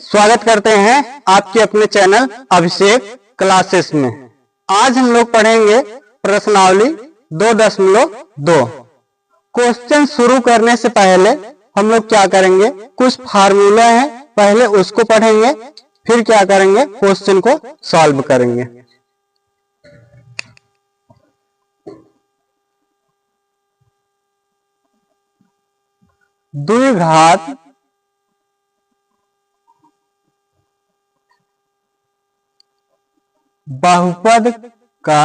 स्वागत करते हैं आपके अपने चैनल अभिषेक क्लासेस में। आज हम लोग पढ़ेंगे प्रश्नावली 2.2। क्वेश्चन शुरू करने से पहले हम लोग क्या करेंगे, कुछ फार्मूला है पहले उसको पढ़ेंगे, फिर क्या करेंगे, क्वेश्चन को सॉल्व करेंगे। द्विघात बहुपद का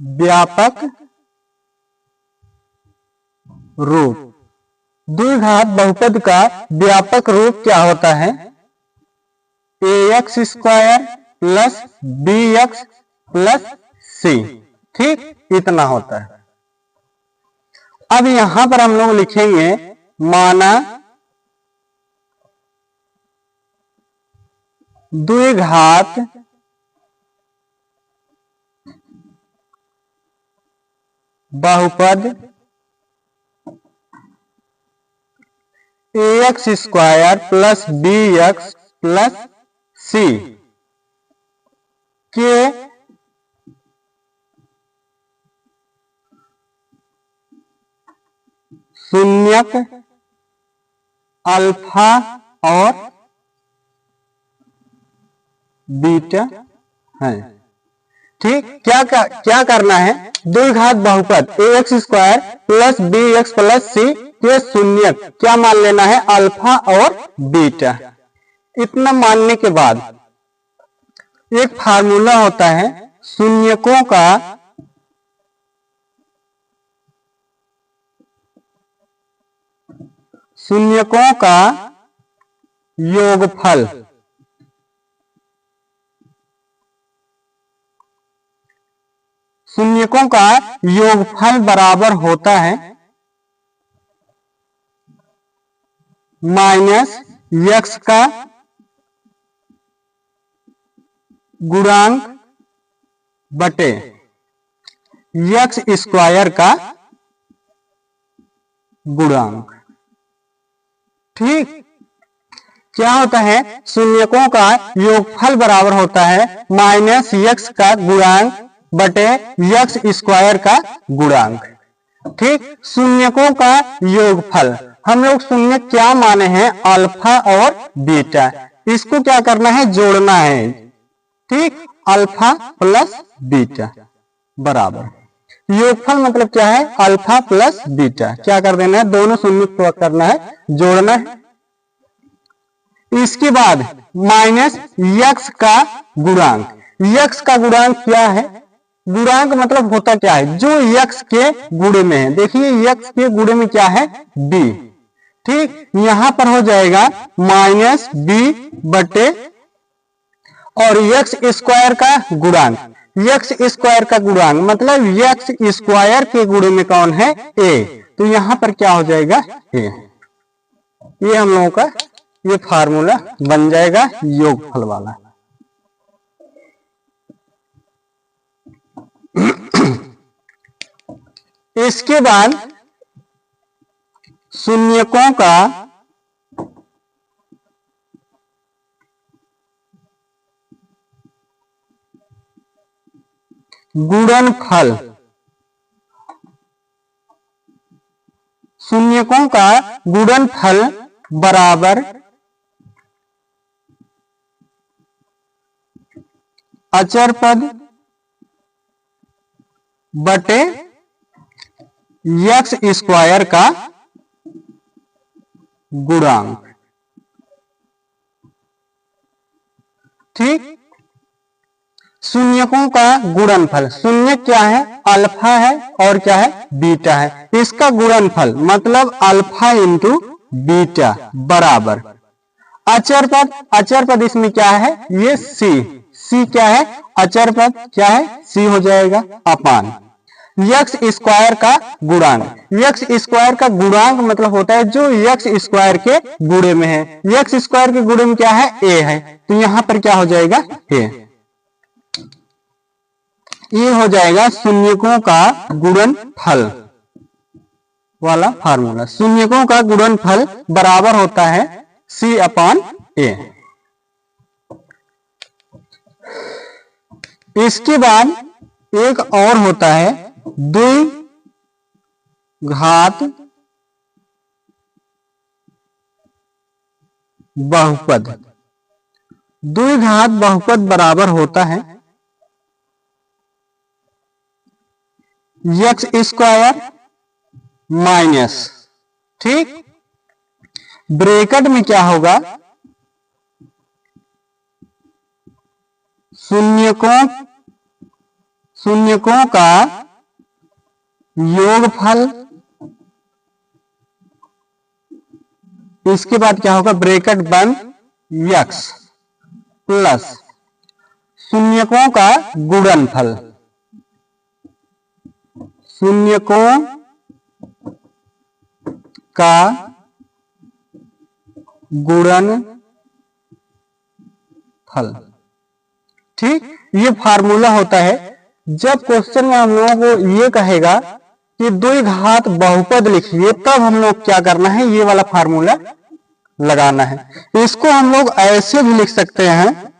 व्यापक रूप। द्विघात बहुपद का व्यापक रूप क्या होता है? ax square plus bx plus c। ठीक, इतना होता है। अब यहां पर हम लोग लिखेंगे माना द्विघात बहुपद ax square plus bx plus c के शून्यक अल्फा और बीटा है। ठीक, क्या करना है, द्विघात बहुपद ax square plus bx plus c के शून्यक क्या मान लेना है, अल्फा और बीटा। इतना मानने के बाद एक फार्मूला होता है शून्यकों का योगफल। शून्यकों का योगफल बराबर होता है माइनस x का गुणांक बटे x स्क्वायर का गुणांक। ठीक, क्या होता है, शून्यकों का योगफल बराबर होता है माइनस x का गुणांक बटे x स्क्वायर का गुणांक। ठीक, शून्यकों का योगफल, हम लोग शून्य क्या माने हैं, अल्फा और बीटा। इसको क्या करना है, जोड़ना है। ठीक, अल्फा प्लस बीटा बराबर योगफल मतलब क्या है, अल्फा प्लस बीटा। क्या कर देना है, दोनों शून्य को करना है, जोड़ना है। इसके बाद माइनस x का गुणांक। x का गुणांक क्या है, गुणांक मतलब होता क्या है, जो x के गुणे में है। देखिए x के गुणे में क्या है, b। ठीक, यहां पर हो जाएगा माइनस b बटे और x स्क्वायर का गुणांक। x स्क्वायर का गुणांक मतलब x स्क्वायर के गुणे में कौन है, a। तो यहां पर क्या हो जाएगा, a। ये हम लोगों का ये फार्मूला बन जाएगा योगफल वाला। इसके बाद शून्यकों का गुणनफल। शून्यकों का गुणनफल बराबर अचर पद बटे x स्क्वायर का गुणांक। ठीक, शून्यकों का गुणनफल, शून्य क्या है, अल्फा है और क्या है, बीटा है। इसका गुणनफल मतलब अल्फा इंटू बीटा बराबर अचर पद। अचर पद इसमें क्या है, ये c क्या है, अचर पद क्या है, c हो जाएगा अपान x स्क्वायर का गुणांक। x स्क्वायर का गुणांक मतलब होता है जो x स्क्वायर के गुणे में है। x स्क्वायर के गुणे में क्या है, a है। तो यहां पर क्या हो जाएगा, a। ये हो जाएगा शून्यकों का गुणनफल। वाला फार्मूला, शून्यकों का गुणनफल बराबर होता है C/A। इसके बाद एक और होता है द्विघात बहुपद। द्विघात बहुपद बराबर होता है x² माइनस, ठीक, ब्रैकेट में क्या होगा, शून्यकों का योगफल, इसके बाद क्या होगा, ब्रैकेट बंद x प्लस शून्यकों का गुणनफल, शून्यकों का गुणनफल, ठीक। ये फार्मूला होता है। जब क्वेश्चन में हम लोगों को ये कहेगा कि द्विघात बहुपद लिखिए, तब हम लोग क्या करना है, ये वाला फार्मूला लगाना है। इसको हम लोग ऐसे भी लिख सकते हैं,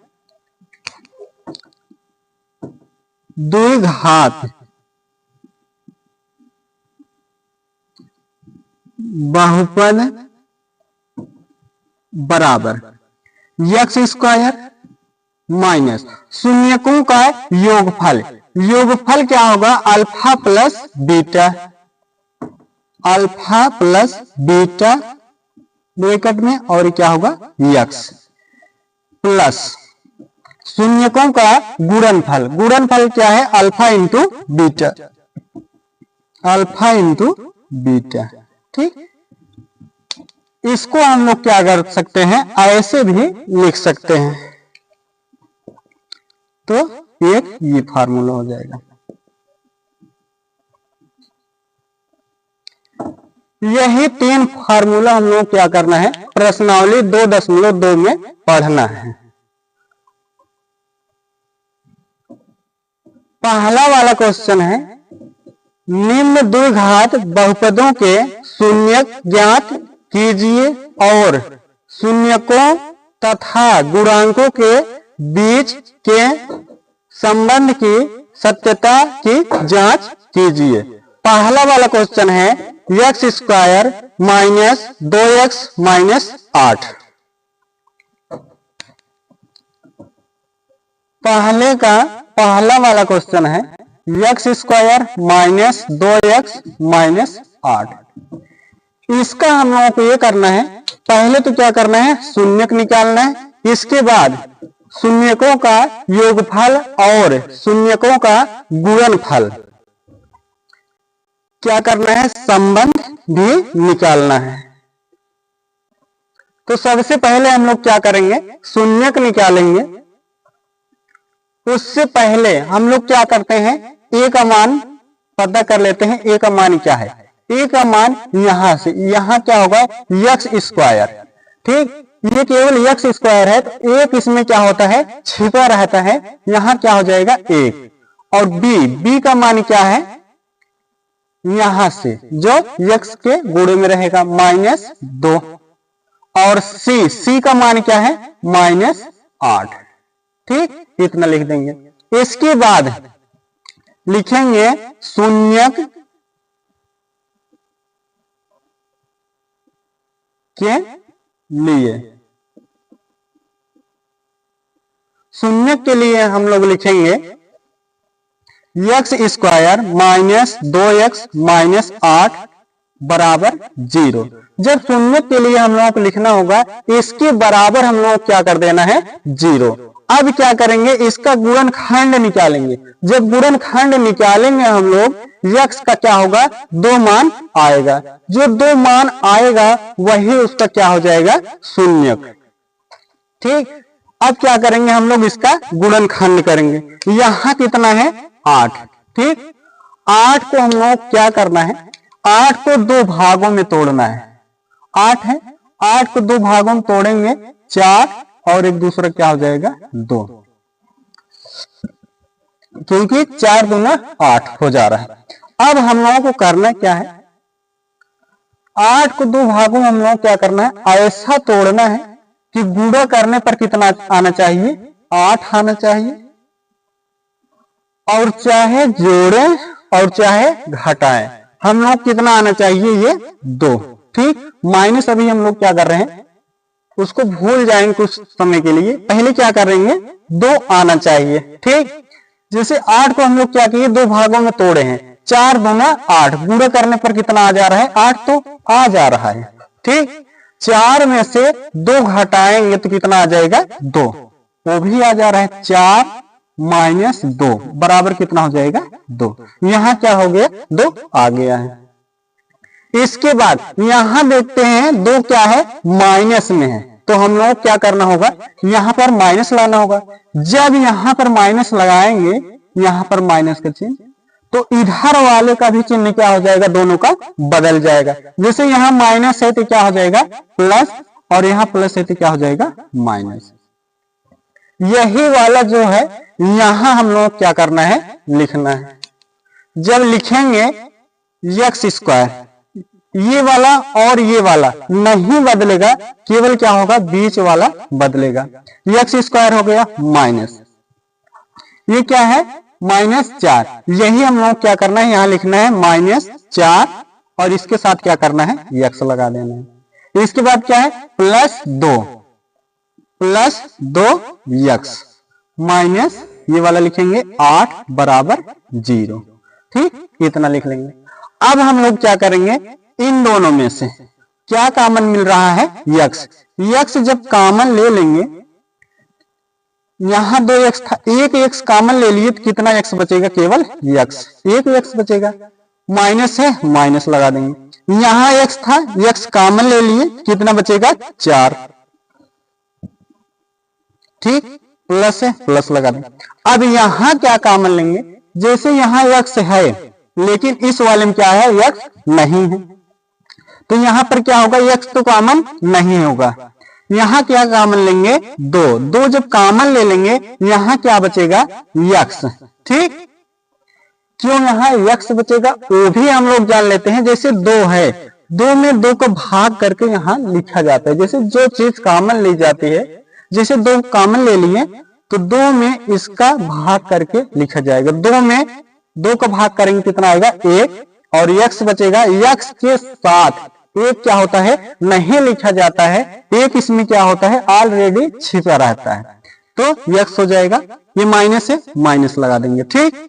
द्विघात बहुपद बराबर x² माइनस शून्यकों का योगफल। योगफल क्या होगा, alpha plus beta, alpha plus beta bracket में, और क्या होगा x प्लस शून्यकों का गुणनफल। गुणनफल क्या है, alpha into beta, alpha into beta, ठीक। इसको हम लोग क्या कर सकते हैं, ऐसे भी लिख सकते हैं। तो एक ये फार्मूला हो जाएगा। यही 3 फार्मूला हम लोग क्या करना है, प्रश्नावली 2.2 में पढ़ना है। पहला वाला क्वेश्चन है, निम्न द्विघात बहुपदों के शून्यक ज्ञात कीजिए और शून्यकों तथा गुणांकों के बीच के संबंध की सत्यता की जांच कीजिए। पहला वाला क्वेश्चन है x² माइनस 2x माइनस 8। पहला वाला क्वेश्चन है x² माइनस 2x माइनस 8। इसका हम लोगों को ये करना है, पहले तो क्या करना है, शून्यक निकालना है। इसके बाद शून्यकों का योगफल और शून्यकों का गुणनफल क्या करना है, संबंध भी निकालना है। तो सबसे पहले हम लोग क्या करेंगे, शून्यक निकालेंगे। उससे पहले हम लोग क्या करते हैं, a का मान पता कर लेते हैं। a का मान क्या है, a का मान यहां से यहां क्या होगा, x², ठीक। ये केवल x² है, तो एक इसमें क्या होता है, छिपा रहता है, यहां क्या हो जाएगा 1। और b का मान क्या है, यहां से जो x के गुणे में रहेगा -2। और c का मान क्या है, -8, ठीक। इतना लिख देंगे। इसके बाद लिखेंगे शून्यक के लिए। शून्यक के लिए हम लोग लिखेंगे x² माइनस 2x माइनस 8 बराबर 0। जब शून्यक के लिए हम लोगों को लिखना होगा, इसके बराबर हम लोग क्या कर देना है, 0। अब क्या करेंगे, इसका गुणनखंड निकालेंगे। जब गुणनखंड निकालेंगे हम लोग, x का क्या होगा, 2 मान आएगा। जो 2 मान आएगा वही उसका क्या हो जाएगा, शून्यक, ठीक। अब क्या करेंगे, हम लोग इसका गुणनखंड करेंगे। यहां कितना है, 8, ठीक। 8 को हम लोग क्या करना है, 8 को 2 भागों में तोड़ना है। 8 है, 8 को 2 भागों में तोड़ेंगे, 4 और एक दूसरा क्या हो जाएगा, 2, क्योंकि 4 दूना 8 हो जा रहा है। अब हम लोगों को करना क्या है, 8 को दो भागों में हम लोग क्या करना है, ऐसा तोड़ना है कि गुणा करने पर कितना आना चाहिए, 8 आना चाहिए, और चाहे जोड़े और चाहे घटाएं हम लोग कितना आना चाहिए, ये 2। ठीक, माइनस अभी हम लोग क्या कर रहे हैं, उसको भूल जाएंगे कुछ समय के लिए, पहले क्या करेंगे, 2 आना चाहिए। ठीक, जैसे 8 को हम लोग क्या किए, दो भागों में तोड़े हैं, 4 दूना 8, गुणा करने पर कितना आ जा रहा है, 8 तो आ जा रहा है। ठीक, 4 में से 2 घटाएंगे तो कितना आ जाएगा, 2, वो भी आ जा रहा है, 4 माइनस 2 बराबर कितना हो जाएगा, 2। यहां क्या हो गया, 2 आ गया है। इसके बाद यहां देखते हैं 2 क्या है, माइनस में है, तो हम लोग क्या करना होगा, यहां पर माइनस लाना होगा। जब यहां पर माइनस लगाएंगे, यहां पर माइनस का चिन्ह, तो इधर वाले का भी चिन्ह क्या हो जाएगा, दोनों का बदल जाएगा। जैसे यहां माइनस है तो क्या हो जाएगा, प्लस, और यहां प्लस है तो क्या हो जाएगा, माइनस। यही वाला जो है यहां हम लोग क्या करना है, लिखना है। जब लिखेंगे एक्स स्क्वायर, ये वाला और ये वाला नहीं बदलेगा, केवल क्या होगा, बीच वाला बदलेगा। एक्स स्क्वायर हो गया माइनस, ये क्या है, -4। यही हम लोग क्या करना है, यहां लिखना है -4, और इसके साथ क्या करना है, एक्स लगा देना है। इसके बाद क्या है, +2 एक्स माइनस ये वाला लिखेंगे 8 बराबर 0। ठीक, इतना लिख लेंगे। अब हम लोग क्या करेंगे, इन दोनों में से क्या कॉमन मिल रहा है, एक्स। एक्स जब कॉमन ले लेंगे, यहां 2 एक्स था, एक एक्स कॉमन ले लिए तो कितना एक्स बचेगा, केवल एक्स, एक एक्स बचेगा। माइनस है, माइनस लगा देंगे। यहां एक्स था, एक्स कॉमन ले लिए, कितना बचेगा, 4। ठीक, प्लस है, प्लस लगा देंगे। अब यहां क्या कॉमन लेंगे, जैसे यहां एक्स है लेकिन इस वाले में क्या है, एक्स नहीं है, तो यहां पर क्या होगा, एक्स तो कॉमन नहीं होगा। यहां क्या कॉमन लेंगे, 2 जब कॉमन ले लेंगे, यहां क्या बचेगा, एक्स। ठीक, क्यों यहां एक्स बचेगा, वो भी हम लोग जान लेते हैं। जैसे 2 है, 2 में 2 को भाग करके यहां लिखा जाता है। जैसे जो चीज कॉमन ली जाती है, जैसे 2 कॉमन ले लिए तो 2 में इसका भाग करके लिखा जाएगा। 2 में 2 का भाग करेंगे कितना आएगा, 1, और एक्स बचेगा। एक्स के साथ एक क्या होता है, नहीं लिखा जाता है, एक इसमें क्या होता है, ऑलरेडी छिपा रहता है, तो एक्स हो जाएगा। ये माइनस है, माइनस लगा देंगे। ठीक,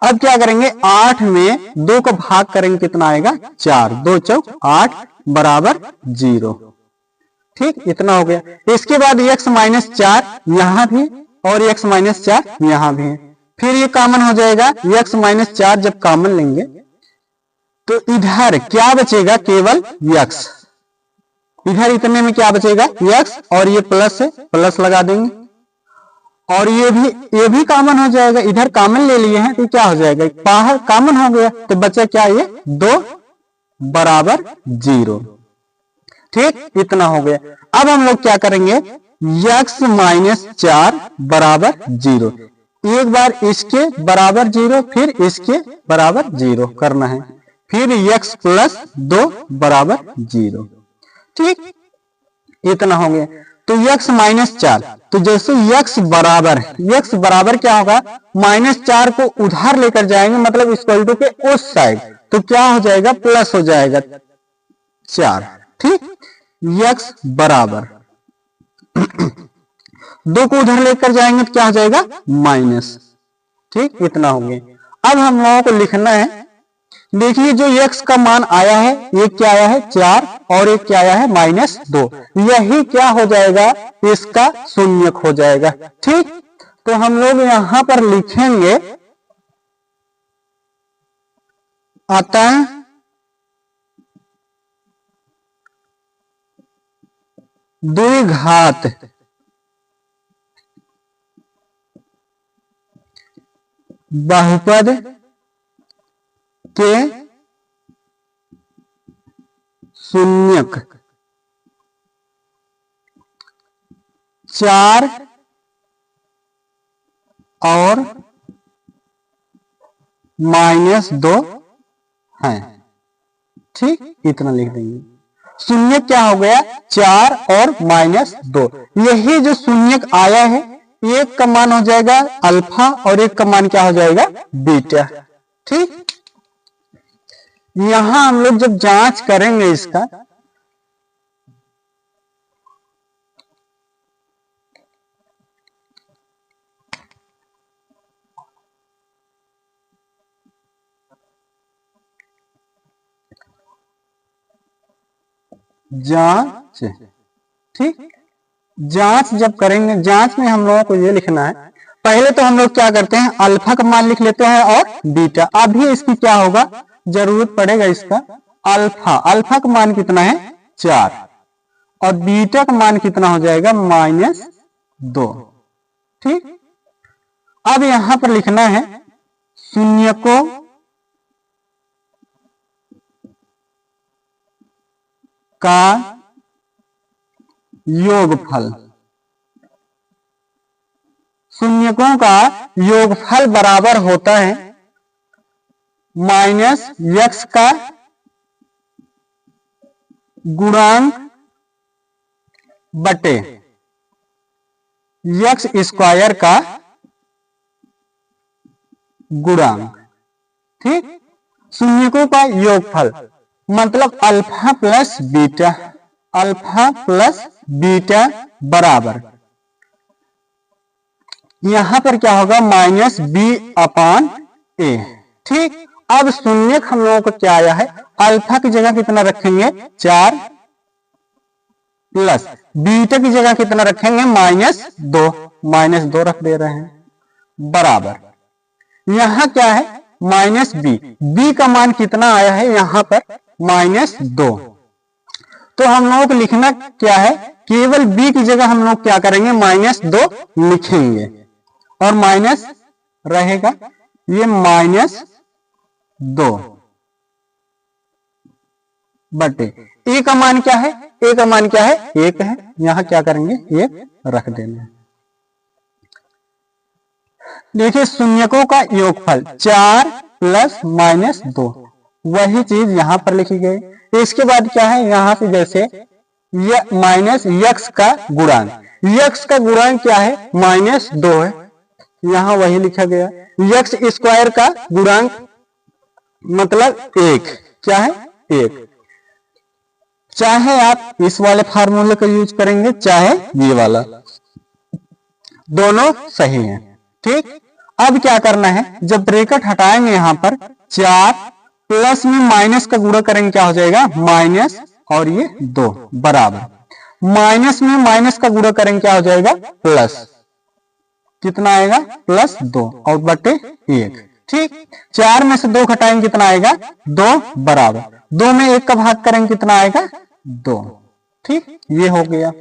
अब क्या करेंगे, 8 में 2 का भाग करेंगे कितना आएगा, 4, 2 चौक 8 बराबर 0। ठीक, इतना हो गया। इसके बाद x -4 यहां भी, और x -4 यहां भी है, फिर ये कॉमन हो जाएगा। x -4 जब कॉमन लेंगे तो इधर क्या बचेगा, केवल x। इधर इतने में क्या बचेगा, x, और ये प्लस है, प्लस लगा देंगे, और ये भी कॉमन हो जाएगा। इधर कॉमन ले लिए हैं तो क्या हो जाएगा, बाहर कॉमन हो गया, तो बचा क्या, ये 2 बराबर 0। ठीक, इतना हो गया। अब हम लोग क्या करेंगे, x -4 बराबर 0, एक बार इसके बराबर 0, फिर इसके बराबर 0 करना है, फिर x +2 बराबर 0। ठीक, इतना हो गया। तो x -4, तो जैसे x बराबर क्या होगा, -4 को उधार लेकर जाएंगे, मतलब इक्वल टू के उस साइड, तो क्या हो जाएगा, प्लस हो जाएगा 4। ठीक, x बराबर 2 को उधर लेकर जाएंगे तो क्या हो जाएगा, माइनस। ठीक, इतना हो गया। अब हम लोगों को लिखना है, देखिए जो x का मान आया है, एक क्या आया है, 4, और एक क्या आया है, -2, यही क्या हो जाएगा, इसका शून्यक हो जाएगा। ठीक, तो हम लोग यहां पर लिखेंगे, अतः द्विघात बहुपद के शून्यक 4 और -2 हैं। ठीक, इतना लिख देंगे। शून्य क्या हो गया 4 और -2। यही जो शून्य आया है, एक का मान हो जाएगा अल्फा और एक का मान क्या हो जाएगा बीटा। ठीक, यहां हम लोग जब जांच करेंगे इसका, जांच, ठीक, जांच जब करेंगे, जांच में हम लोगों को ये लिखना है, पहले तो हम लोग क्या करते हैं अल्फा का मान लिख लेते हैं और बीटा। अभी इसकी क्या होगा, जरूरत पड़ेगा इसका अल्फा। अल्फा का मान कितना है 4 और बीटा का मान कितना हो जाएगा -2। ठीक, अब यहां पर लिखना है शून्य को का योगफल। शून्यकों का योगफल बराबर होता है -x का गुणांक बटे x स्क्वायर का गुणांक। ठीक, शून्यकों का योगफल मतलब alpha plus beta, alpha plus beta बराबर, यहां पर क्या होगा -b/a। ठीक, अब शून्य हम लोगों को क्या आया है, अल्फा की जगह कितना रखेंगे 4 प्लस बीटा की जगह कितना रखेंगे -2 रख दे रहे हैं बराबर, यहां क्या है -b, b का मान कितना आया है यहां पर -2। तो हम लोगों को लिखना क्या है, केवल b की जगह हम लोग क्या करेंगे -2 लिखेंगे और माइनस रहेगा ये -2 बटे ए का मान क्या है, ए का मान क्या है 1 है, यहां क्या करेंगे 1 रख देना। देखिए शून्यकों का योगफल 4 प्लस -2, वही चीज यहां पर लिखी गई। इसके बाद क्या है, यहां से जैसे -x का गुणांक, x का गुणांक क्या है -2 है, यहां वही लिखा गया। x स्क्वायर का गुणांक मतलब 1, क्या है 1। चाहे आप इस वाले फार्मूले का यूज करेंगे चाहे ये वाला, दोनों सही हैं। ठीक, अब क्या करना है, जब ब्रैकेट हटाएंगे यहां पर 4 प्लस में माइनस का गुणा करेंगे क्या हो जाएगा माइनस और ये 2 बराबर, माइनस में माइनस का गुणा करेंगे क्या हो जाएगा प्लस, कितना आएगा +2 और बटे 1। ठीक, 4 में से 2 घटाएंगे कितना आएगा 2 बराबर, 2 में 1 का भाग करेंगे कितना आएगा 2। ठीक, ये हो गया।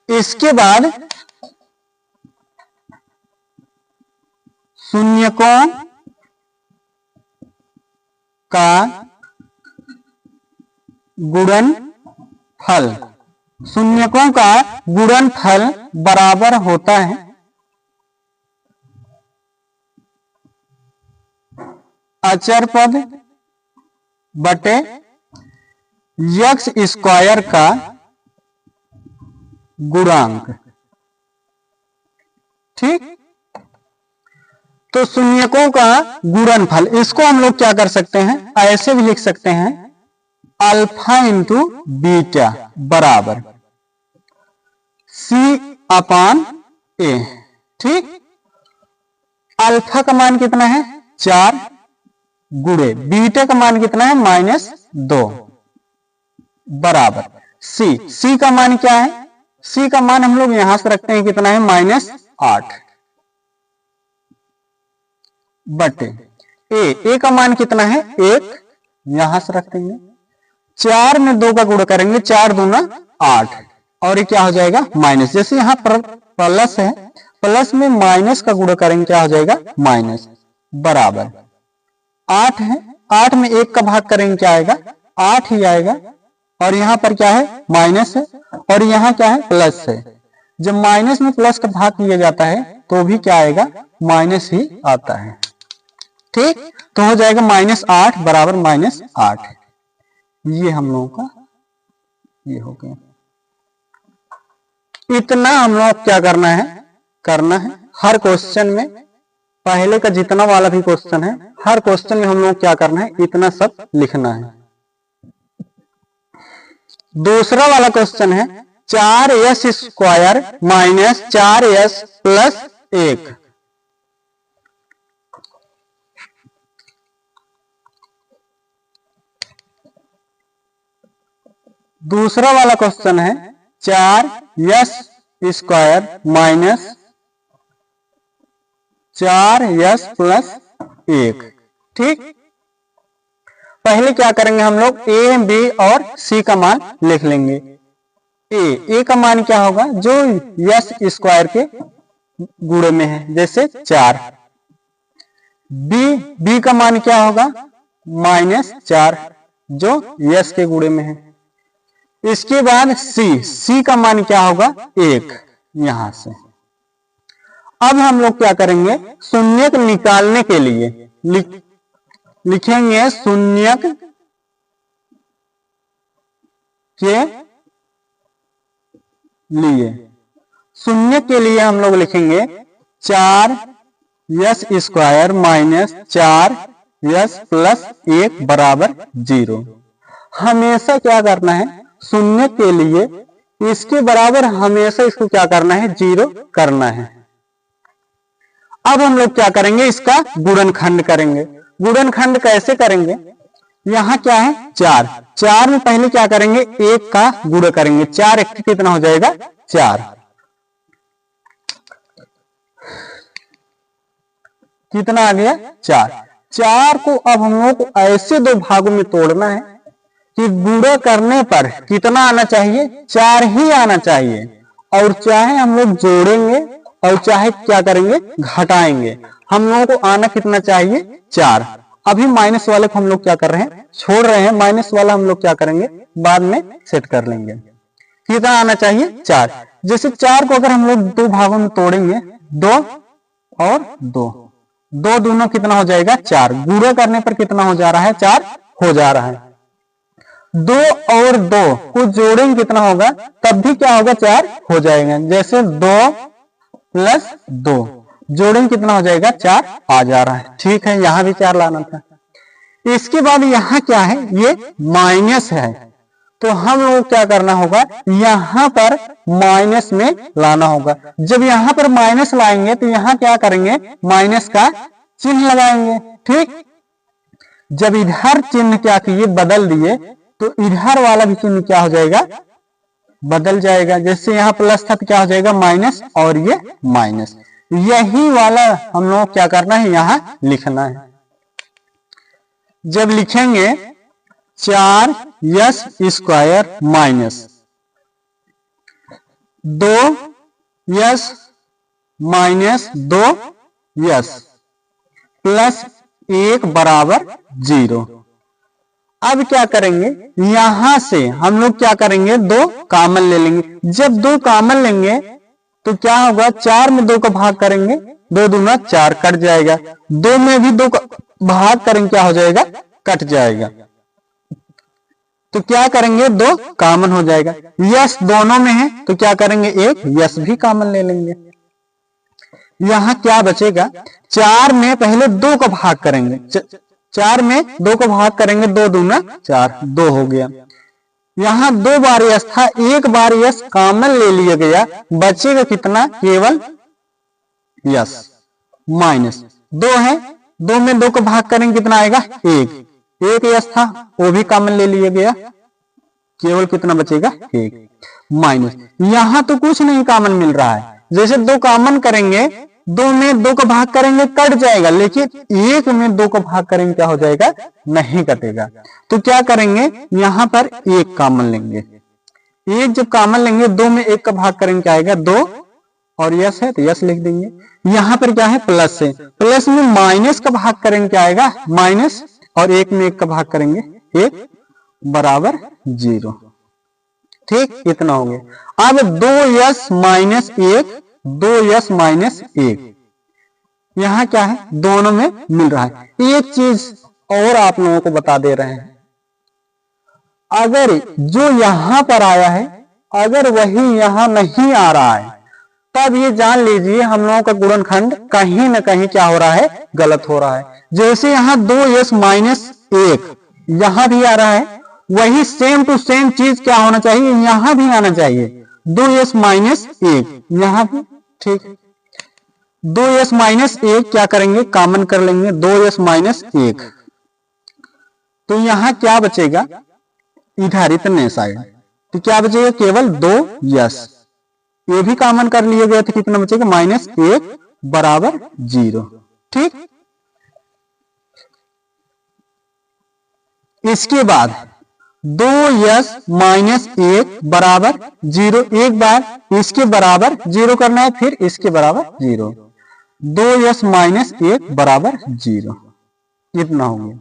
इसके बाद शून्यकों का गुणनफल, शून्यकों का गुणनफल बराबर होता है अचर पद बटे x स्क्वायर का गुणांक। ठीक, तो शून्यकों का गुणनफल, इसको हम लोग क्या कर सकते हैं, ऐसे भी लिख सकते हैं अल्फा इंटू बीटा बराबर c/a। ठीक, अल्फा का मान कितना है 4 गुणे बीटा का मान कितना है -2 बराबर c का मान क्या है, c का मान हम लोग यहां से रखते हैं कितना है -8 बटे a का मान कितना है 1, यहां से रख देंगे। 4 में 2 का गुणा करेंगे 4 दूना 8 और ये क्या हो जाएगा माइनस, जैसे यहां पर प्लस है प्लस में माइनस का गुणा करेंगे क्या हो जाएगा माइनस बराबर 8 है, 8 में 1 का भाग करेंगे क्या आएगा 8 ही आएगा और यहां पर क्या है माइनस है और यहां क्या है प्लस है, जब माइनस में प्लस का भाग किया जाता है तो भी क्या आएगा, माइनस ही आता है। ठीक, तो हो जाएगा -8 बराबर -8। ये हम लोगों का ये हो गया। इतना हम लोग क्या करना है हर क्वेश्चन में, पहले का जितना वाला भी क्वेश्चन है हर क्वेश्चन में हम लोग क्या करना है, इतना सब लिखना है। दूसरा वाला क्वेश्चन है 4s square minus 4s plus 1। दूसरा वाला क्वेश्चन है 4s square minus 4s plus 1। ठीक, पहले क्या करेंगे हम लोग, a, b और c का मान लिख लेंगे। a का मान क्या होगा, जो s स्क्वायर के गुणे में है, जैसे 4। b का मान क्या होगा, -4 जो s के गुणे में है। इसके बाद c का मान क्या होगा, 1 यहां से। अब हम लोग क्या करेंगे, शून्यक निकालने के लिए लिखेंगे शून्यक के लिए। शून्य के लिए हम लोग लिखेंगे 4s square minus 4s plus 1 बराबर 0। हमेशा क्या करना है, शून्य के लिए इसके बराबर हमेशा इसको क्या करना है, 0 करना है। अब हम लोग क्या करेंगे, इसका गुणनखंड करेंगे। गुणनखंड कैसे करेंगे, यहां क्या है 4 में पहले क्या करेंगे, 1 का गुणा करेंगे। 4 1 कितना हो जाएगा, 4। कितना आ गया, 4 को अब हम लोग को ऐसे दो भागों में तोड़ना है कि गुणा करने पर कितना आना चाहिए, 4 ही आना चाहिए। और चाहे हम लोग जोड़ेंगे और चाहे क्या करेंगे, घटाएंगे, हम लोगों को आना कितना चाहिए, 4। अभी माइनस वाले को हम लोग क्या कर रहे हैं, छोड़ रहे हैं। माइनस वाला हम लोग क्या करेंगे, बाद में सेट कर लेंगे। कितना आना चाहिए, 4। जैसे 4 को अगर हम लोग दो भागों में तोड़ेंगे, 2 और 2 दोनों कितना हो जाएगा, 4। गुणा करने पर कितना हो जा रहा है, 4 हो जा रहा है। 2 और 2 को जोड़ेंगे कितना होगा, तब भी क्या होगा, 4 हो जाएगा। जैसे 2 प्लस 2 जोड़ेंगे कितना हो जाएगा, 4 आ जा रहा है। ठीक है, यहां भी 4 लाना था। इसके बाद यहां क्या है, ये माइनस है, तो हम लोग क्या करना होगा, यहां पर माइनस में लाना होगा। जब यहां पर माइनस लाएंगे तो यहां क्या करेंगे, माइनस का चिन्ह लगाएंगे। ठीक, जब इधर चिन्ह क्या किए, बदल दिए, तो इधर वाला भी चिन्ह क्या हो जाएगा, बदल जाएगा। जैसे यहां प्लस था तो क्या हो जाएगा, माइनस, और ये माइनस। यही वाला हम लोग क्या करना है, यहां लिखना है। जब लिखेंगे 4s square minus 2s minus 2s plus 1 बराबर 0। अब क्या करेंगे, यहां से हम लोग क्या करेंगे, 2 कॉमन ले लेंगे। जब 2 कॉमन लेंगे तो क्या होगा, 4 में 2 का भाग करेंगे, 2 दूना 4 कट जाएगा। 2 में भी 2 का भाग करेंगे, क्या हो जाएगा, कट जाएगा। तो क्या करेंगे, 2 कॉमन हो जाएगा। यस दोनों में है तो क्या करेंगे, 1 यस भी कॉमन ले लेंगे। यहां क्या बचेगा, 4 में पहले 2 का भाग करेंगे, 4 में 2 का भाग करेंगे, 2 दूना 4, 2 हो गया। यहां 2 बार यस था, 1 बार यस कॉमन ले लिया गया, बचेगा कितना, केवल यस माइनस 2 है। 2 में 2 का भाग करेंगे, कितना आएगा, 1 यस था, वो भी कॉमन ले लिया गया, केवल कितना बचेगा, 1 माइनस। यहां तो कुछ नहीं कॉमन मिल रहा है। जैसे 2 कॉमन करेंगे, 2 में 2 का भाग करेंगे, कट जाएगा, लेकिन 1 में 2 का भाग करेंगे, क्या हो जाएगा, नहीं कटेगा। तो क्या करेंगे, यहां पर 1 कॉमन लेंगे। 1 जब कॉमन लेंगे, 2 में 1 का भाग करेंगे, क्या आएगा, 2, और यस है तो यस लिख देंगे। यहां पर क्या है, प्लस है, प्लस में माइनस का भाग करेंगे, क्या आएगा, माइनस, और 1 में 1 का भाग करेंगे, 1 बराबर 0। ठीक, इतना हो गया। अब 2s माइनस 1, 2s माइनस 1, यहां क्या है, दोनों में मिल रहा है। एक चीज और आप लोगों को बता दे रहे हैं, अगर जो यहां पर आया है अगर वही यहां नहीं आ रहा है, तब ये जान लीजिए हम लोगों का गुणनखंड कहीं ना कहीं क्या हो रहा है, गलत हो रहा है। जैसे यहां 2s माइनस 1 यहां भी आ रहा है, वही सेम टू सेम चीज क्या होना चाहिए, यहां भी आना चाहिए, 2s माइनस 1 यहां भी। ठीक, 2s माइनस 1 क्या करेंगे, कॉमन कर लेंगे, 2s माइनस 1, तो यहां क्या बचेगा, इधर इतने साइड, तो क्या बचेगा, केवल 2s, ये भी कॉमन कर लिए गए थे, कितना बचेगा, माइनस 1 बराबर 0। ठीक, इसके बाद 2s माइनस 1 बराबर 0, एक बार इसके बराबर 0 करना है, फिर इसके बराबर 0, 2s माइनस 1 बराबर 0, इतना हो गया।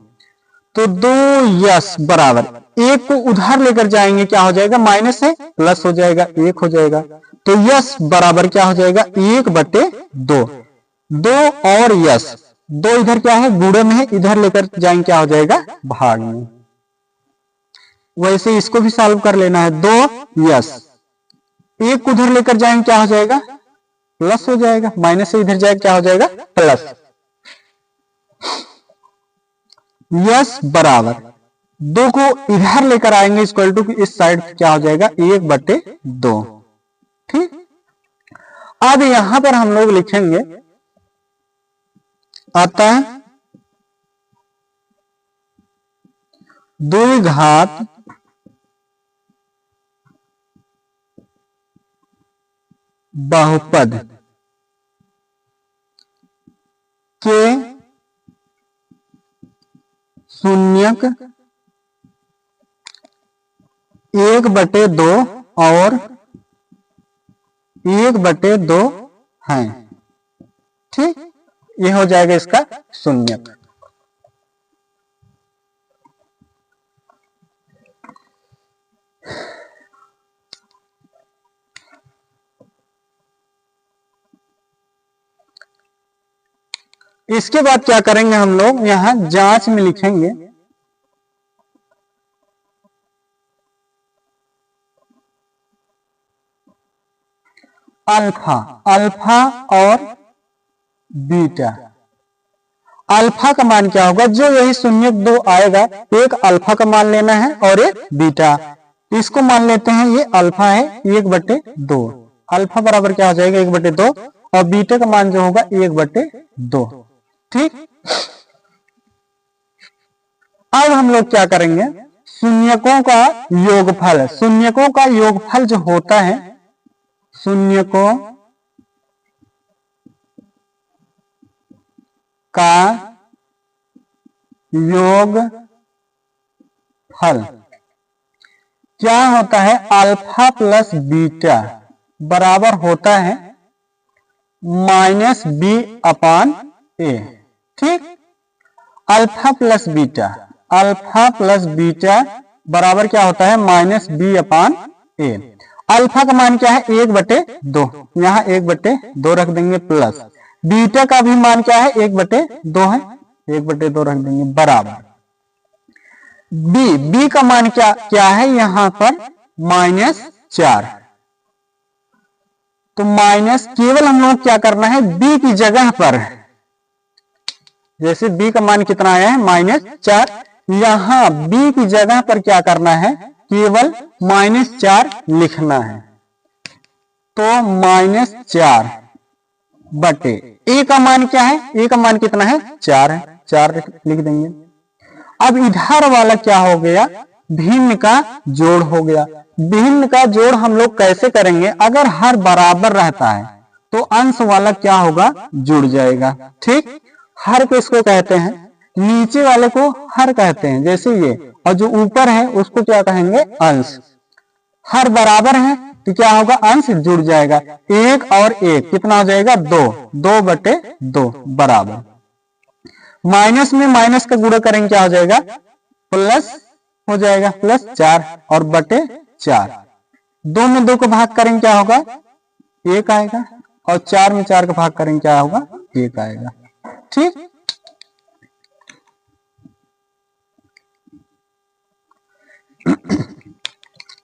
तो 2s बराबर 1 को उधार लेकर जाएंगे, क्या हो जाएगा, माइनस है प्लस हो जाएगा, 1 हो जाएगा, तो s बराबर क्या हो जाएगा, 1/2, 2 और s, 2 इधर क्या है, गुणे में है, इधर लेकर जाएंगे क्या हो जाएगा, भाग में। वैसे इसको भी सॉल्व कर लेना है, 2s, 1 उधर लेकर जाएंगे क्या हो जाएगा, प्लस हो जाएगा, माइनस से इधर जाएगा क्या हो जाएगा, प्लस। s बराबर 2 को इधर लेकर आएंगे, इक्वल टू इस साइड क्या हो जाएगा, 1/2। ठीक, अब यहां पर हम लोग लिखेंगे, अतः 2 घात बहुपद के शून्यक 1/2 और 1/2 है। ठीक, ये हो जाएगा इसका शून्यक। इसके बाद क्या करेंगे हम लोग, यहां जांच में लिखेंगे, अल्फा, अल्फा और बीटा। अल्फा का मान क्या होगा, जो यही शून्यक 2 आएगा, एक अल्फा का मान लेना है और एक बीटा, इसको मान लेते हैं, ये अल्फा है 1/2, अल्फा बराबर क्या हो जाएगा, 1/2, और बीटा का मान जो होगा 1/2। ठीक, अब हम लोग क्या करेंगे, शून्यकों का योगफल, शून्यकों का योगफल जो होता है, शून्यकों का योगफल क्या होता है, अल्फा प्लस बीटा बराबर होता है -b/a। ठीक, alpha plus beta, alpha plus beta बराबर क्या होता है, -b/a। अल्फा का मान क्या है, 1/2, यहां 1/2 रख देंगे, प्लस बीटा का भी मान क्या है, 1/2 है, 1/2 रख देंगे, बराबर b का मान क्या है, यहां पर -4, तो माइनस, केवल हम लोग क्या करना है, b की जगह पर, जैसे b का मान कितना आया है, -4, यहां b की जगह पर क्या करना है, केवल -4 लिखना है, तो -4 बटे a का मान क्या है, a का मान कितना है, 4 है, 4 लिख देंगे। अब इधर वाला क्या हो गया, भिन्न का जोड़ हो गया। भिन्न का जोड़ हम लोग कैसे करेंगे, अगर हर बराबर रहता है तो अंश वाला क्या होगा, जुड़ जाएगा। ठीक, हर को इसको कहते हैं, नीचे वाले को हर कहते हैं, जैसे ये, और जो ऊपर है उसको क्या कहेंगे, अंश। हर बराबर है तो क्या होगा, अंश जुड़ जाएगा, 1 और 1 कितना हो जाएगा, 2, 2/2 बराबर, माइनस में माइनस का गुणा करेंगे क्या हो जाएगा, प्लस हो जाएगा, +4 और बटे 4, 2 में 2 को भाग करेंगे क्या होगा, 1 आएगा, और 4 में 4 का भाग करेंगे क्या होगा, 1 आएगा। ठीक,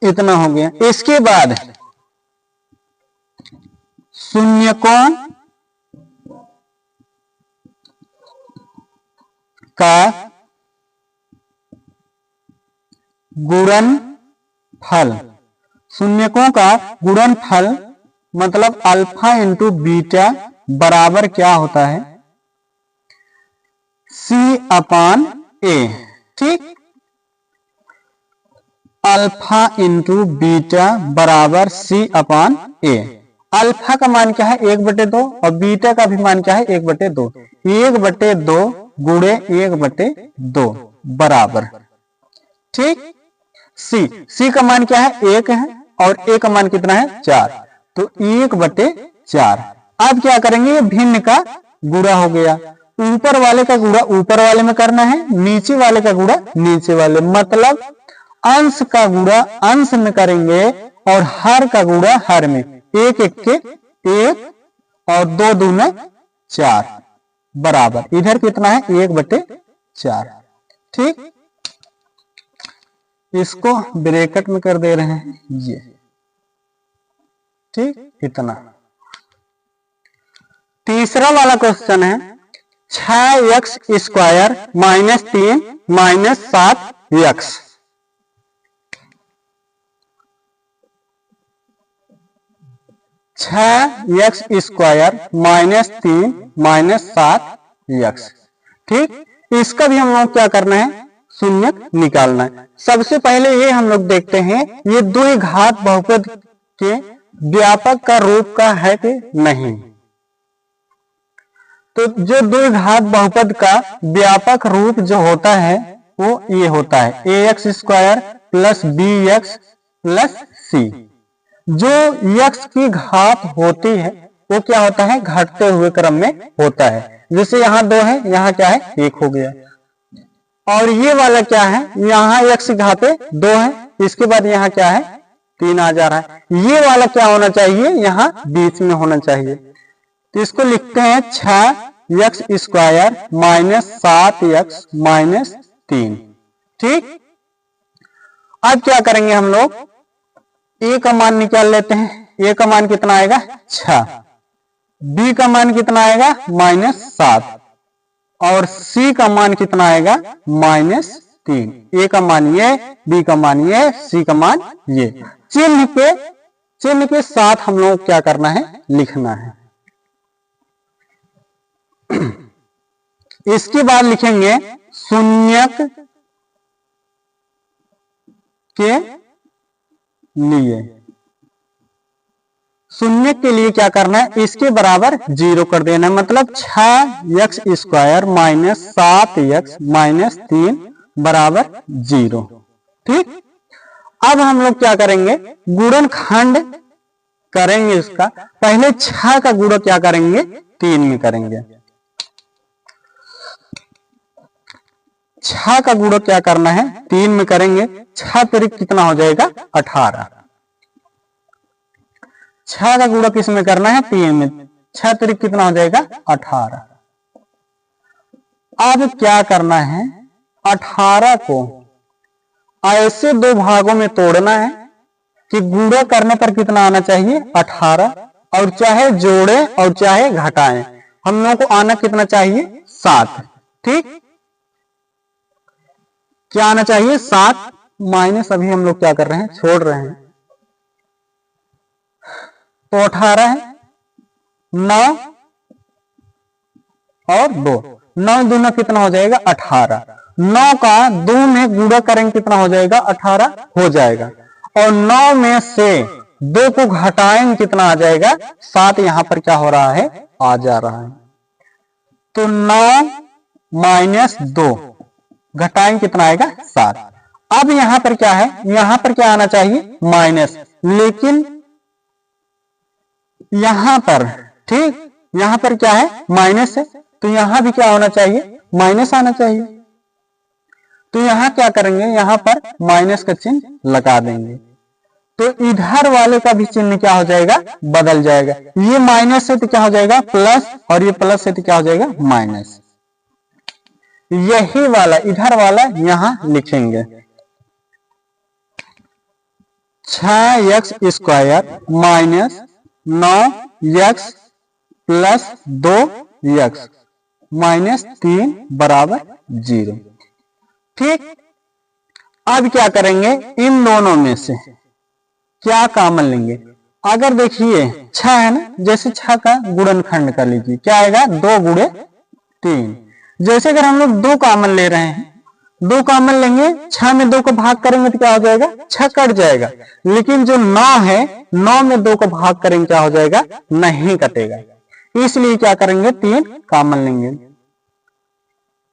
इतना हो गया। इसके बाद शून्य कोण का गुणनफल, शून्यकों का गुणनफल मतलब अल्फा इंटू बीटा बराबर क्या होता है, सी अपान ए। ठीक, अल्फा इंटू बीटा बराबर सी अपान ए। अल्फा का मान क्या है, 1/2, और बीटा का भी मान क्या है, 1/2। 1/2 गुणे 1/2 बराबर, ठीक, सी का मान क्या है, 1 है, और ए का मान कितना है, 4, तो 1/4। अब क्या करेंगे, ये भिन्न का गुणा हो गया, ऊपर वाले का गुणा ऊपर वाले में करना है, नीचे वाले का गुणा नीचे वाले, मतलब अंश का गुणा अंश में करेंगे और हर का गुणा हर में। 1 1 के 1 और 2 दूना 4 बराबर, इधर कितना है, 1/4। ठीक, इसको ब्रैकेट में कर दे रहे हैं ये। ठीक, इतना। तीसरा वाला क्वेश्चन है 6x² - 3 - 7x। 6x² - 3 - 7x। ठीक, इसका भी हम लोग क्या करना है, शून्यक निकालना है। सबसे पहले ये हम लोग देखते हैं ये द्विघात बहुपद के व्यापक का रूप का है कि नहीं। तो जो द्विघात बहुपद का व्यापक रूप जो होता है वो ये होता है ax² + bx + c। जो x की घात होती है वो क्या होता है, घटते हुए क्रम में होता है। जैसे यहाँ 2 है, यहाँ क्या है, 1 हो गया। और ये वाला क्या है, यहाँ x की घात 2 है, इसके बाद यहाँ क्या है, 3 आ जा रहा है। ये वाला क्या होना चाहिए, यहाँ बीच में होना चाहिए। तो इसको लिखते हैं 6x² - 7x - 3। ठीक, अब क्या करेंगे हम लोग, a का मान निकाल लेते हैं। a का मान कितना आएगा, 6, b का मान कितना आएगा, -7, और c का मान कितना आएगा, -3। a का मान ये, b का मान ये, c का मान ये। चिन्ह के साथ हम लोग क्या करना है, लिखना है। इसके बाद लिखेंगे शून्यक के लिए। शून्य के लिए क्या करना है, इसके बराबर 0 कर देना है, मतलब 6x² - 7x - 3 बराबर 0। ठीक, अब हम लोग क्या करेंगे, गुणनखंड करेंगे। इसका पहले 6 का गुणा क्या करेंगे, 3 में करेंगे। 6 का गुणा क्या करना है, 3 में करेंगे। 6 त्रिक कितना हो जाएगा, 18। 6 का गुणा किस में करना है, 3 में। 6 त्रिक कितना हो जाएगा, 18। अब क्या करना है, 18 को ऐसे 2 भागों में तोड़ना है कि गुणा करने पर कितना आना चाहिए, 18, और चाहे जोड़े और चाहे घटाएं, हम लोगों को आना कितना चाहिए, 7। ठीक, क्या आना चाहिए, 7। माइनस अभी हम लोग क्या कर रहे हैं, छोड़ रहे हैं। तो 18 है, 9 और 2, 9 दूना कितना हो जाएगा, 18। 9 का 2 में गुणा करेंगे कितना हो जाएगा, 18 हो जाएगा। और 9 में से 2 को घटाएंगे कितना आ जाएगा, 7। यहां पर क्या हो रहा है, आ जा रहा है। तो 9 - 2 घटाएंगे कितना आएगा, 7। अब यहां पर क्या है, यहां पर क्या आना चाहिए, माइनस, लेकिन यहां पर, ठीक, यहां पर क्या है, माइनस है, तो यहां भी क्या होना चाहिए, माइनस आना चाहिए। तो यहां क्या करेंगे, यहां पर माइनस का चिन्ह लगा देंगे। तो इधर वाले का भी चिन्ह क्या हो जाएगा, बदल जाएगा। ये माइनस है तो क्या हो जाएगा प्लस, और ये प्लस है तो क्या हो जाएगा माइनस। यही वाला इधर वाला यहां लिखेंगे 6x² minus 9x plus 2x minus 3 बराबर 0। ठीक, अब क्या करेंगे, इन दोनों में से क्या कॉमन लेंगे। अगर देखिए 6 है ना, जैसे 6 का गुणनखंड कर लीजिए, क्या आएगा 2 गुणे 3। जैसे अगर हम लोग 2 कॉमन ले रहे हैं, 2 कॉमन लेंगे, 6 में 2 को भाग करेंगे तो क्या हो जाएगा 6 कट जाएगा। लेकिन जो 9 है, 9 में 2 को भाग करेंगे क्या हो जाएगा, नहीं कटेगा। इसलिए क्या करेंगे 3 कॉमन लेंगे।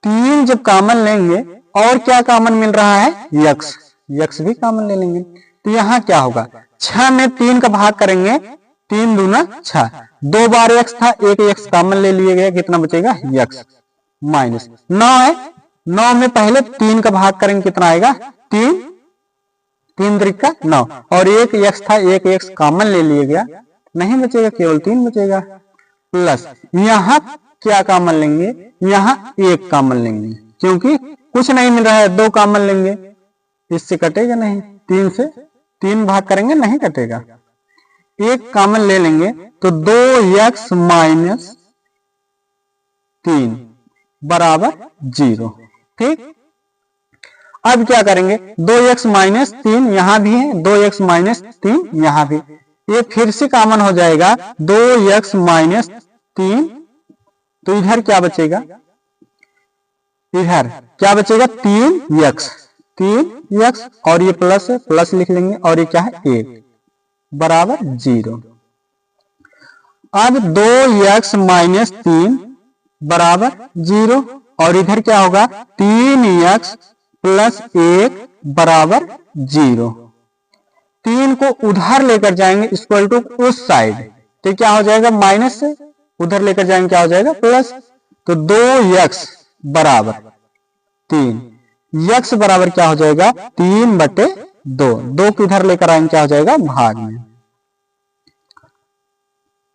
3 जब कॉमन लेंगे और क्या कॉमन मिल रहा है, यक्स भी कॉमन ले लेंगे। तो यहां क्या होगा, 6 में 3 का भाग करेंगे, 3 दूना 6, 2 बार x था, एक x कॉमन ले लिया गया, कितना बचेगा यक्स माइनस 9 है, 9 में पहले 3 का भाग करेंगे, कितना आएगा 3, 3 त्रिका 9, और एक x था, एक x कॉमन ले लिया गया, नहीं बचेगा, केवल 3 बचेगा। प्लस यहां क्या कॉमन लेंगे, यहां 1 कॉमन लेंगे, क्योंकि कुछ नहीं मिल रहा है, 2 कॉमन लेंगे, इससे कटेगा नहीं, 3 से 3 भाग करेंगे नहीं कटेगा। 1 कॉमन ले लेंगे तो 2x माइनस 3 बराबर 0। ठीक, अब क्या करेंगे, 2x माइनस 3 यहां भी है, 2x माइनस 3 यहां भी, ये फिर से कॉमन हो जाएगा 2x माइनस 3। तो इधर क्या बचेगा, इधर क्या बचेगा 3x, और ये प्लस है, प्लस लिख लेंगे, और ये क्या है 1 बराबर 0। अब 2x माइनस 3 बराबर 0, और इधर क्या होगा 3x प्लस 1 बराबर 0। 3 को उधर लेकर जाएंगे इक्वल टू उस साइड, तो क्या हो जाएगा माइनस से उधर लेकर जाएंगे क्या हो जाएगा प्लस। तो 2x बराबर 3, x बराबर क्या हो जाएगा 3/2, 2 को इधर लेकर आएंगे क्या हो जाएगा भाग में,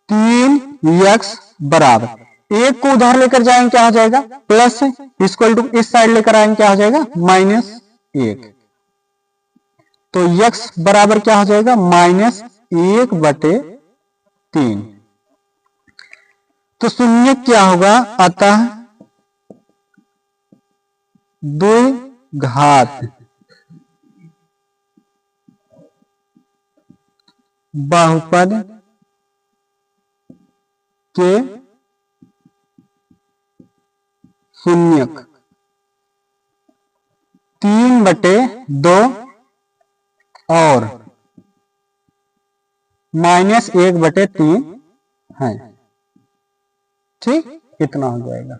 3x बराबर 1 को उधर लेकर जाएंगे क्या हो जाएगा प्लस, इक्वल टू इस साइड लेकर आएंगे क्या हो जाएगा -1। तो x बराबर क्या हो जाएगा -1/3। तो शून्य क्या होगा, अतः द्विघात बहुपद के शून्यक 3/2 और -1/3 है। ठीक, इतना हो जाएगा।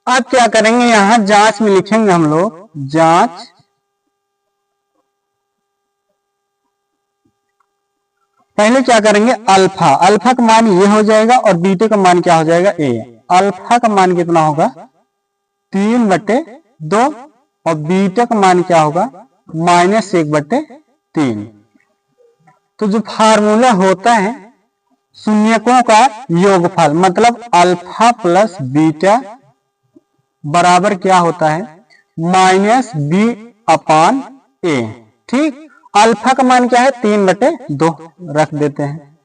अब क्या करेंगे, यहां जांच में लिखेंगे हम लोग, जांच पहले क्या करेंगे, अल्फा, अल्फा का मान ये हो जाएगा और बीटा का मान क्या हो जाएगा ए। अल्फा का मान कितना होगा 3/2 और बीटा का मान क्या होगा -1/3। तो जो फार्मूला होता है शून्यकों का योगफल, मतलब अल्फा प्लस बीटा बराबर क्या होता है -b/a। ठीक, अल्फा का मान क्या है 3/2 रख देते हैं,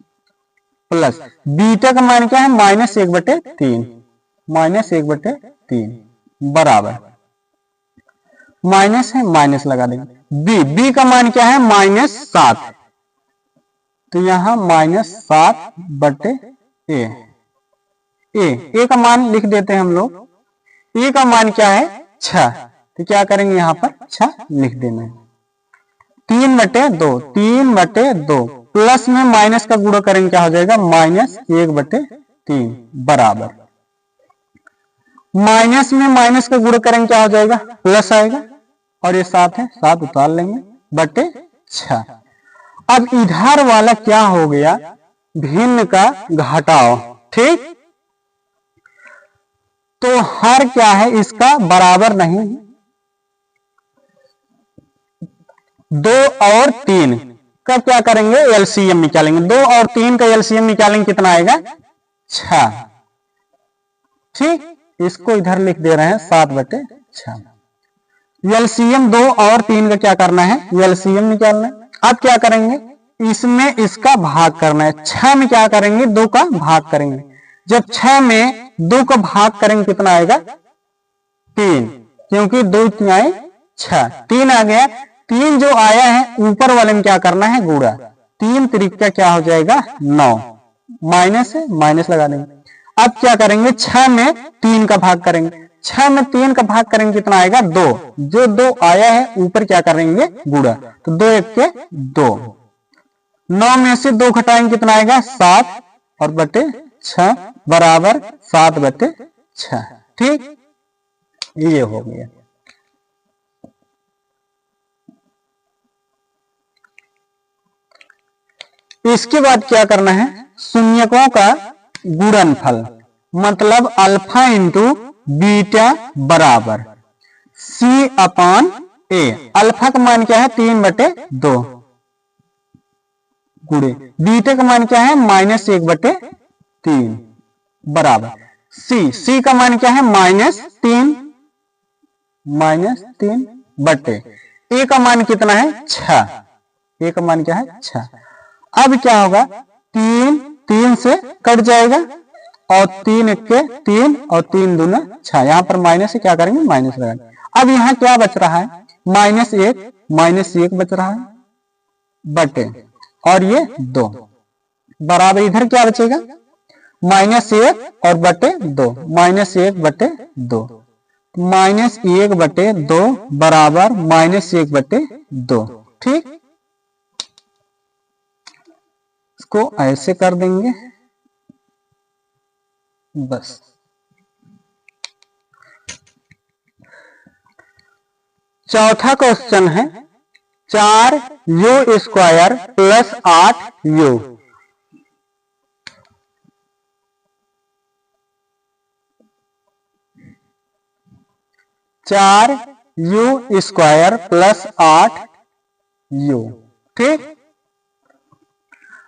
प्लस बीटा का मान क्या है -1/3 बराबर, माइनस है माइनस लगा देंगे। बी का मान क्या है -7, तो यहां -7/a। ए का मान लिख देते हैं हम लोग, ए का मान क्या है 6, तो क्या करेंगे यहां पर 6 लिख देना है। 3/2 प्लस में माइनस का गुणा करेंगे क्या हो जाएगा -1/3 बराबर, माइनस में माइनस का गुणा करेंगे क्या हो जाएगा प्लस आएगा, और ये 7 है, 7 उतार लेंगे बटे 6। अब इधर वाला क्या हो गया, भिन्न का घटाओ, ठीक। तो हर क्या है इसका बराबर नहीं है। 2 और 3 का क्या करेंगे, एलसीएम निकालेंगे। 2 और 3 का एलसीएम निकालेंगे, कितना आएगा, 6, ठीक। इसको इधर लिख दे रहे हैं 7/6। एलसीएम 2 और 3 का क्या करना है, एलसीएम निकालना है। अब क्या करेंगे, इसमें इसका भाग करना है। 6 में क्या करेंगे, 2 का भाग करेंगे। जब 6 में 2 का भाग करेंगे कितना आएगा, 3, क्योंकि 2 तिहाई 6, 3 आ गया। 3 जो आया है ऊपर वाले में क्या करना है, गुणा। 3 त्रिका क्या हो जाएगा, 9, माइनस है, माइनस लगा देंगे। अब क्या करेंगे, 6 में 3 का भाग करेंगे। 6 में 3 का भाग करेंगे, कितना आएगा, 2। जो 2 आया है ऊपर क्या करेंगे, गुणा। तो 2 1 के 2। 9 में से 2 घटाएंगे, कितना आएगा, 7 और बटे 6 बराबर 7/6, ठीक। ये हो गया। इसके बाद क्या करना है, शून्यकों का गुणनफल, मतलब अल्फा इंटू बीटा बराबर C/A। अल्फा का मान क्या है, 3/2 गुणे बीटा का मान क्या है, -1/3 बराबर C का मान क्या है, -3 बटे A का मान कितना है, 6। A का मान क्या है, 6। अब क्या होगा, 3 से कट जाएगा और 3 1 के 3 और 3 दूना 6। यहां पर माइनस से क्या करेंगे, माइनस लगाएंगे। अब यहाँ क्या बच रहा है, -1 बच रहा है बटे, और ये 2 बराबर इधर क्या बचेगा, -1 और बटे 2, -1/2, -1/2 बराबर -1/2, ठीक। इसको ऐसे कर देंगे बस। चौथा क्वेश्चन है 4u² + 8u। 4u² + 8u, ठीक।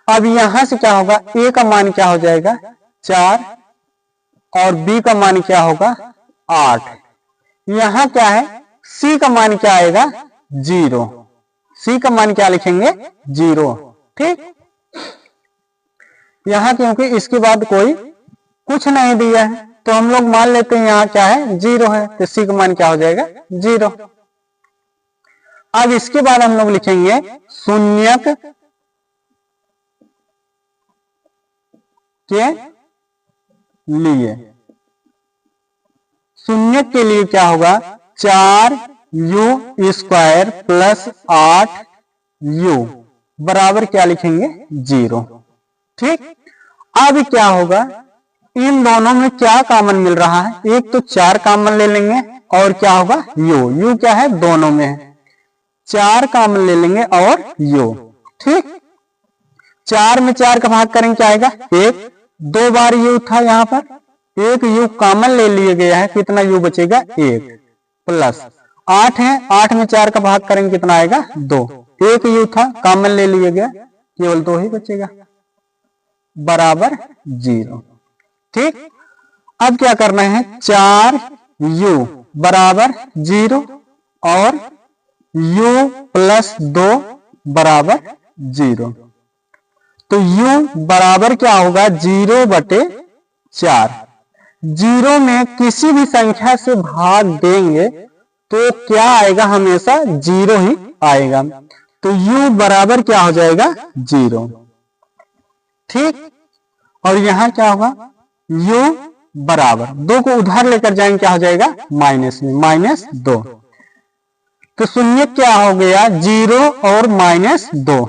अब यहां से क्या होगा, a का मान क्या हो जाएगा, 4 और b का मान क्या होगा, 8। यहां क्या है, c का मान क्या आएगा, 0। c का मान क्या लिखेंगे, 0, ठीक। यहां क्योंकि इसके बाद कोई कुछ नहीं दिया है तो हम लोग मान लेते हैं यहां क्या है, 0 है, तो c का मान क्या हो जाएगा, 0। अब इसके बाद हम लोग लिखेंगे शून्यक के लिए। शून्यक के लिए क्या होगा, 4u² + 8u बराबर क्या लिखेंगे, 0, ठीक। अब क्या होगा, इन दोनों में क्या कॉमन मिल रहा है, एक तो 4 कॉमन ले लेंगे और क्या होगा, u क्या है, दोनों में है, 4 कॉमन ले लेंगे और u, ठीक। 4 में 4 का भाग करेंगे, क्या आएगा, 1। 2 बार u था, यहां पर 1 u कॉमन ले लिया गया है, कितना u बचेगा, 1 प्लस 8 है, 8 में 4 का भाग करेंगे, कितना आएगा, 2। 1 u था, कॉमन ले लिया गया, केवल 2 ही बचेगा बराबर 0, ठीक। अब क्या करना है, 4u बराबर 0 और u + 2 बराबर 0। तो u बराबर क्या होगा, 0/4। 0 में किसी भी संख्या से भाग देंगे तो क्या आएगा, हमेशा 0 ही आएगा। तो u बराबर क्या हो जाएगा, 0, ठीक। और यहां क्या होगा, u बराबर 2 को उधर लेकर जाएंगे, क्या हो जाएगा, माइनस में, -2। तो शून्य क्या हो गया, 0 और -2,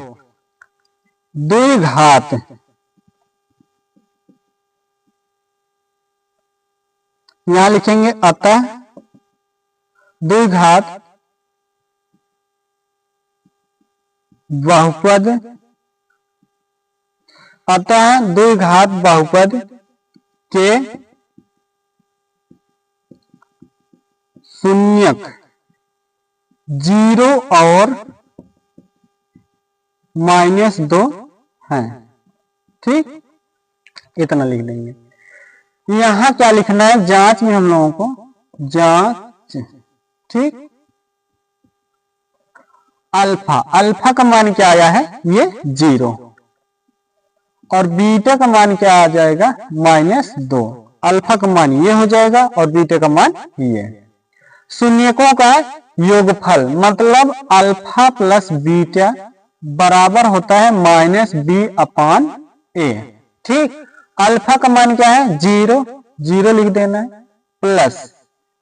2 घात, यहां लिखेंगे अतः 2 घात बहुपद अतः द्विघात बहुपद के शून्यक 0 और -2 हैं। ठीक, इतना लिख देंगे। यहां क्या लिखना है, जांच में हम लोगों को जांच, ठीक, अल्फा, अल्फा का मान क्या आया है, ये 0, और बीटा का मान क्या आ जाएगा, -2। अल्फा का मान ये हो जाएगा और बीटा का मान ये। शून्यकों का योगफल मतलब अल्फा प्लस बीटा बराबर होता है -b/a। ठीक, अल्फा का मान क्या है, 0, 0 लिख देना है, प्लस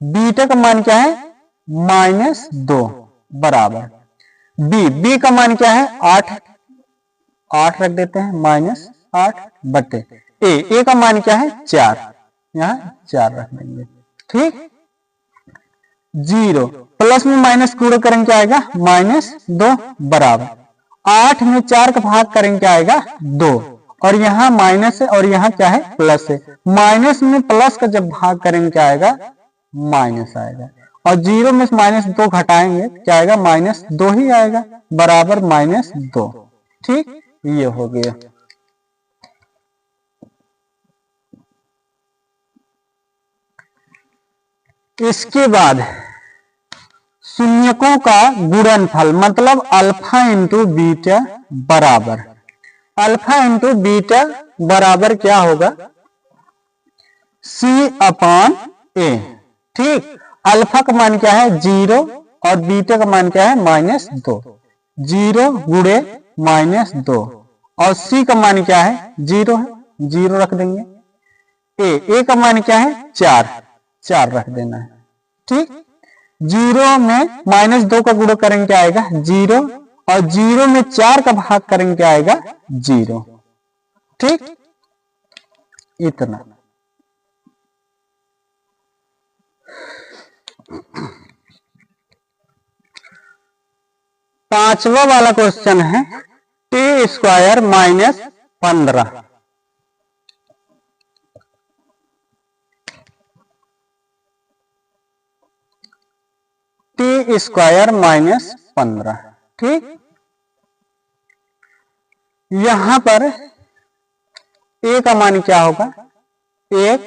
बीटा का मान क्या है, -2 बराबर b का मान क्या है, 8, 8 रख देते हैं, -8 बटे a का मान क्या है, 4, यहां 4 रख देंगे। ठीक, 0 प्लस में माइनस गुणा करेंगे क्या आएगा, -2 बराबर 8 में 4 का भाग करेंगे क्या आएगा, 2, और यहाँ माइनस है और यहाँ क्या है, प्लस है। माइनस में प्लस का जब भाग करेंगे क्या आएगा, माइनस आएगा, और 0 में -2 घटाएंगे क्या आएगा, -2 ही आएगा, बराबर -2। ठीक, ये हो गया। इसके बाद शून्यकों का गुणनफल मतलब अल्फा इंटू बीटा बराबर, अल्फा इंटू बीटा बराबर क्या होगा, c/a। ठीक, अल्फा का मान क्या है, 0, और बीटा का मान क्या है, -2, 0 गुणे -2, और c का मान क्या है, 0 है, 0 रख देंगे। a का मान क्या है, 4, 4 रख देना है। ठीक, 0 में -2 का गुणा करेंगे क्या आएगा, 0, और 0 में 4 का भाग करेंगे क्या आएगा, 0। ठीक, इतना। पांचवा वाला क्वेश्चन है t² - 15। t² - 15। ठीक, यहां पर a का मान क्या होगा, 1,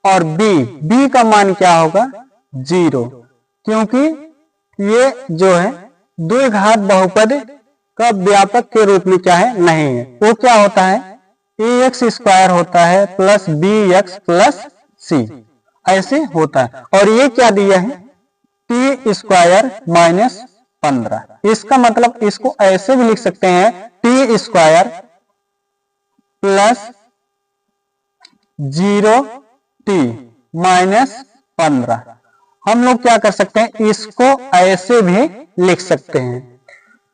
और b का मान क्या होगा, 0, क्योंकि ये जो है द्विघात बहुपद का व्यापक के रूप में क्या है, नहीं है। वो क्या होता है, ax² होता है प्लस bx प्लस c, ऐसे होता है। और ये क्या दिया है, t² - 15। इसका मतलब इसको ऐसे भी लिख सकते हैं, t² प्लस 0t -15। हम लोग क्या कर सकते हैं, इसको ऐसे भी लिख सकते हैं।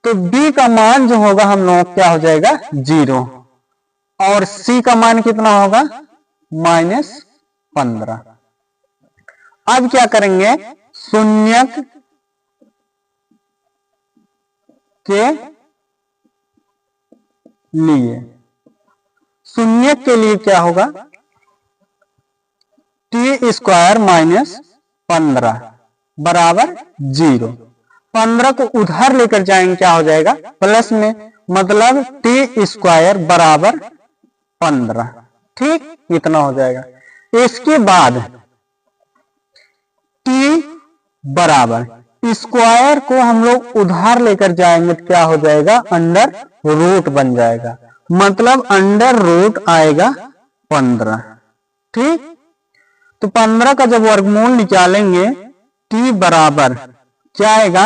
तो b का मान जो होगा हम लोग क्या हो जाएगा, 0, और c का मान कितना होगा, -15। अब क्या करेंगे, शून्यक के लिए, शून्यक के लिए क्या होगा, t² - 15 बराबर 0। 15 को उधर लेकर जाएंगे क्या हो जाएगा, प्लस में, मतलब t² बराबर 15। ठीक, इतना हो जाएगा। इसके बाद t बराबर स्क्वायर को हम लोग उधार लेकर जाएंगे तो क्या हो जाएगा, अंडर रूट बन जाएगा, मतलब अंडर रूट आएगा 15। ठीक, तो 15 का जब वर्गमूल निकालेंगे t बराबर क्या आएगा,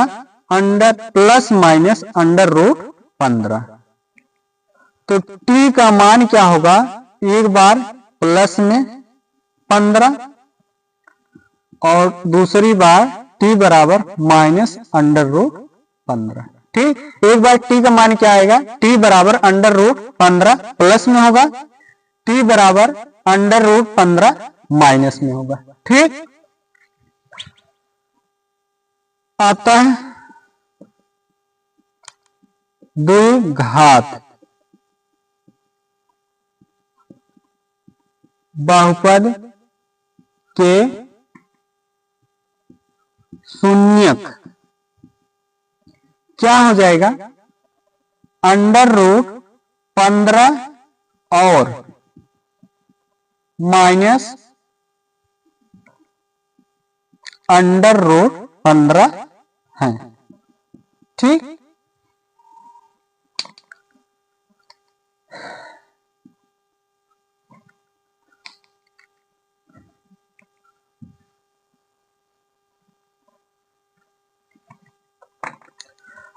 under plus minus under root 15। तो t का मान क्या होगा, एक बार प्लस में 15 और दूसरी बार t बराबर माइनस अंडर रूट 15। ठीक, एक बार t का मान क्या आएगा, t बराबर अंडर रूट 15 प्लस में होगा, t बराबर अंडर रूट 15 माइनस में होगा। ठीक, अतः द्विघात बहुपद के शून्यक क्या हो जाएगा, अंडर रूट 15 और माइनस अंडर रूट 15 है। ठीक,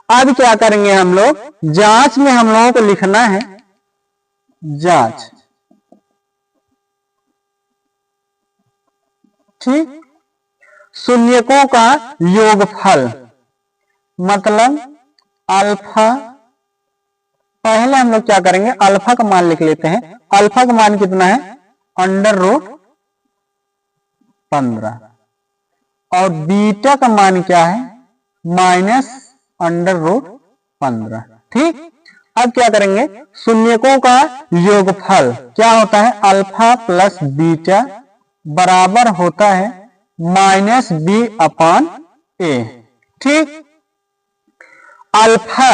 अब क्या करेंगे हम लोग, जांच में हम लोगों को लिखना है जांच। ठीक, शून्यकों का योगफल मतलब अल्फा, पहले हम लोग क्या करेंगे, अल्फा का मान लिख लेते हैं। अल्फा का मान कितना है, अंडर रूट 15 और बीटा का मान क्या है, माइनस अंडर रूट 15। ठीक, अब क्या करेंगे, शून्यकों का योगफल क्या होता है, अल्फा प्लस बीटा बराबर होता है माइनस बी अपान ए। ठीक, अल्फा,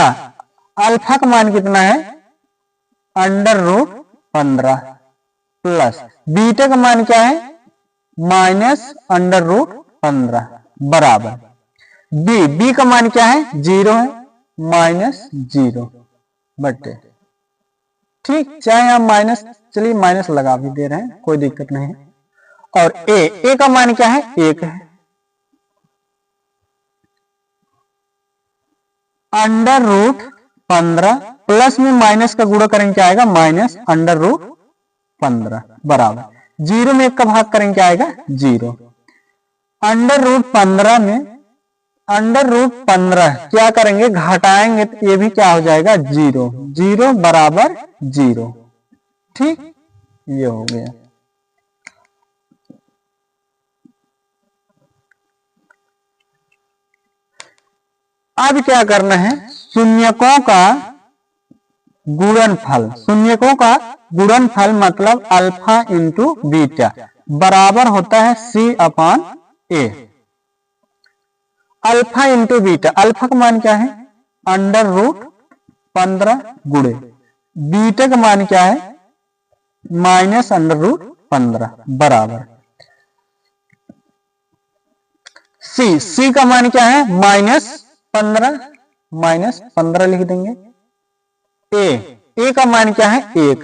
अल्फा का मान कितना है, अंडर रूट 15 प्लस बीटा का मान क्या है, माइनस अंडर रूट 15 बराबर बी, बी का मान क्या है, 0 है, माइनस 0 बटे। ठीक, चाहे हम माइनस, चलिए माइनस लगा भी दे रहे हैं, कोई दिक्कत नहीं है। और ए का मान क्या है, 1 है, अंडर रूट 15 प्लस में माइनस का गुणा करेंगे क्या आएगा, माइनस अंडर रूट 15 बराबर 0 में 1 का भाग करेंगे क्या आएगा, 0। अंडर रूट 15 में अंडर रूट 15 क्या करेंगे, घटाएंगे तो ये भी क्या हो जाएगा, 0, 0 बराबर 0। ठीक, ये हो गया। अब क्या करना है, शून्यकों का गुणनफल, शून्यकों का गुणनफल मतलब अल्फा इंटू बीटा बराबर होता है सी अपान ए। अल्फा इंटू बीटा, अल्फा का मान क्या है, अंडर रूट 15 गुणे बीटा का मान क्या है, माइनस अंडर रूट 15 बराबर सी, सी का मान क्या है, माइनस 15 लिख देंगे। ए का मान क्या है, 1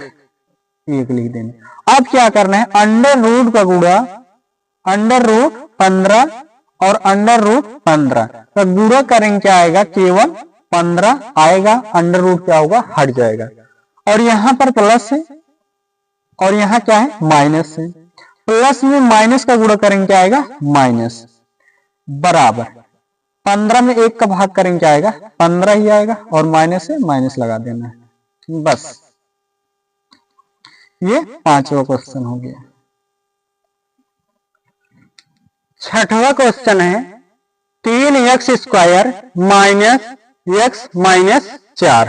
लिख देंगे। अब क्या करना है, अंडर रूट का गुणा अंडर रूट 15 और अंडर रूट 15 का गुणा करेंगे क्या आएगा, केवल 15 आएगा, अंडर रूट क्या होगा, हट जाएगा। और यहां पर प्लस है और यहां क्या है, माइनस है। प्लस में माइनस का गुणा करेंगे क्या आएगा, माइनस बराबर 15 में 1 का भाग करेंगे क्या आएगा, 15 ही आएगा और माइनस है, माइनस लगा देना है बस। ये 5वां क्वेश्चन हो गया। 6वां क्वेश्चन है 3x² माइनस x माइनस 4।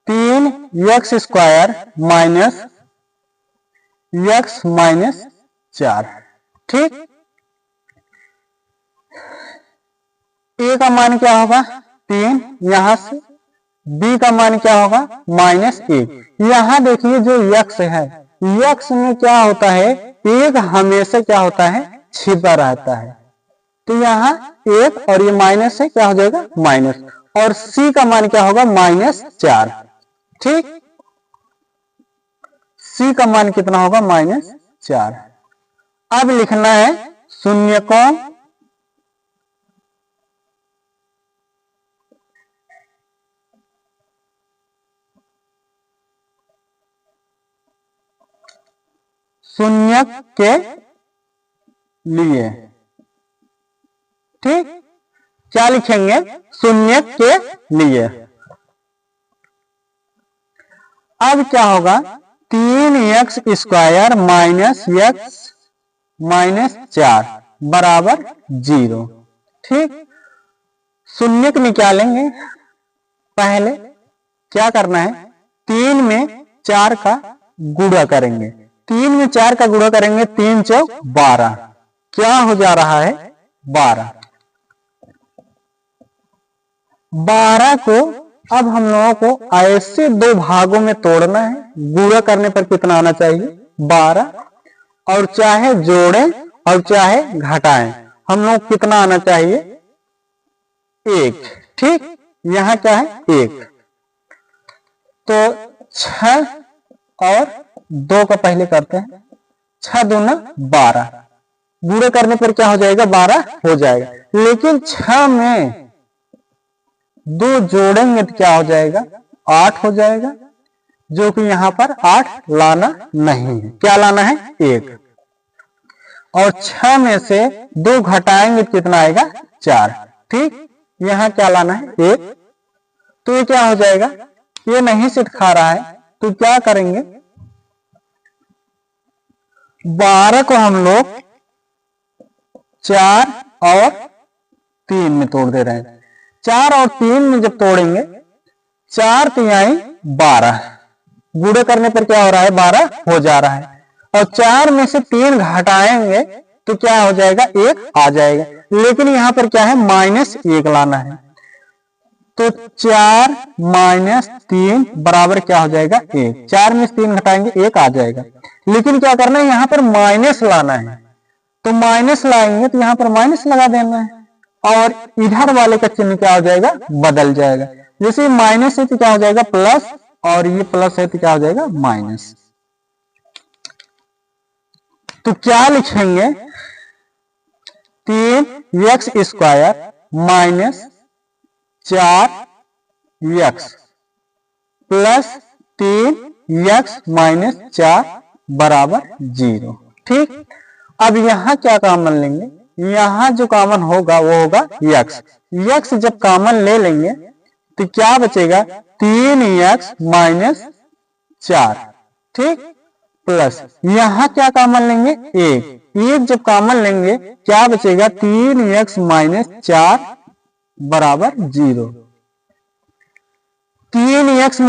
तीन x² माइनस x माइनस 4। ठीक, ए का मान क्या होगा, 3, यहां से बी का मान क्या होगा, -1। यहां देखिए जो x है, x में क्या होता है, 1 हमेशा क्या होता है, छिपा रहता है। तो यहाँ 1 और ये माइनस है, क्या हो जाएगा, माइनस। और c का मान क्या होगा, -4। ठीक, c का मान कितना होगा, -4। अब लिखना है शून्यकों शून्यक के लिए। ठीक, क्या लिखेंगे, शून्यक के लिए। अब क्या होगा, 3x² माइनस x माइनस 4 बराबर 0। ठीक, शून्यक निकालेंगे। पहले क्या करना है, 3 में 4 का गुणा करेंगे। 3 में 4 का गुणा करेंगे, 3 चौक 12, क्या हो जा रहा है 12। 12 को अब हम लोगों को ऐसे दो भागों में तोड़ना है। गुणा करने पर कितना आना चाहिए 12, और चाहे जोड़ें और चाहे घटाएं, हम लोग कितना आना चाहिए 1। ठीक, यहां क्या है 1। तो 6 और 2 का पहले करते हैं। 6 दूना 12, गुणा करने पर क्या हो जाएगा 12 हो जाएगा। लेकिन 6 में 2 जोड़ेंगे तो क्या हो जाएगा 8 हो जाएगा, जो कि यहां पर 8 लाना नहीं है। क्या लाना है 1। और 6 में से 2 घटाएंगे तो कितना आएगा 4। ठीक, यहां क्या लाना है 1। तो ये क्या हो जाएगा, ये नहीं सिट खा रहा है, तो क्या करेंगे 12 को हम लोग 4 और 3 में तोड़ दे रहे हैं। 4 और 3 में जब तोड़ेंगे, 4 तिहाई 12, गुणा करने पर क्या हो रहा है 12 हो जा रहा है। और 4 में से 3 घटाएंगे तो क्या हो जाएगा 1 आ जाएगा। लेकिन यहां पर क्या है -1 लाना है, तो 4 - 3 बराबर क्या हो जाएगा 1। 4 में से 3 घटाएंगे 1 आ जाएगा। लेकिन क्या करना है यहां पर माइनस लाना है, तो माइनस लाएंगे तो यहां पर माइनस लगा देना है, और इधर वाले का चिन्ह क्या हो जाएगा बदल जाएगा। जैसे माइनस है तो क्या हो जाएगा प्लस, और ये प्लस है तो क्या हो जाएगा माइनस। तो क्या लिखेंगे 3x² - 4x प्लस 3x - 4 बराबर 0। ठीक, अब यहां क्या कॉमन लेंगे, यहां जो कॉमन होगा वो होगा x। x जब कॉमन ले लेंगे तो क्या बचेगा 3x - 4। ठीक, प्लस यहां क्या कॉमन लेंगे 1 जब कॉमन लेंगे क्या बचेगा 3x - 4 बराबर 0। 3x -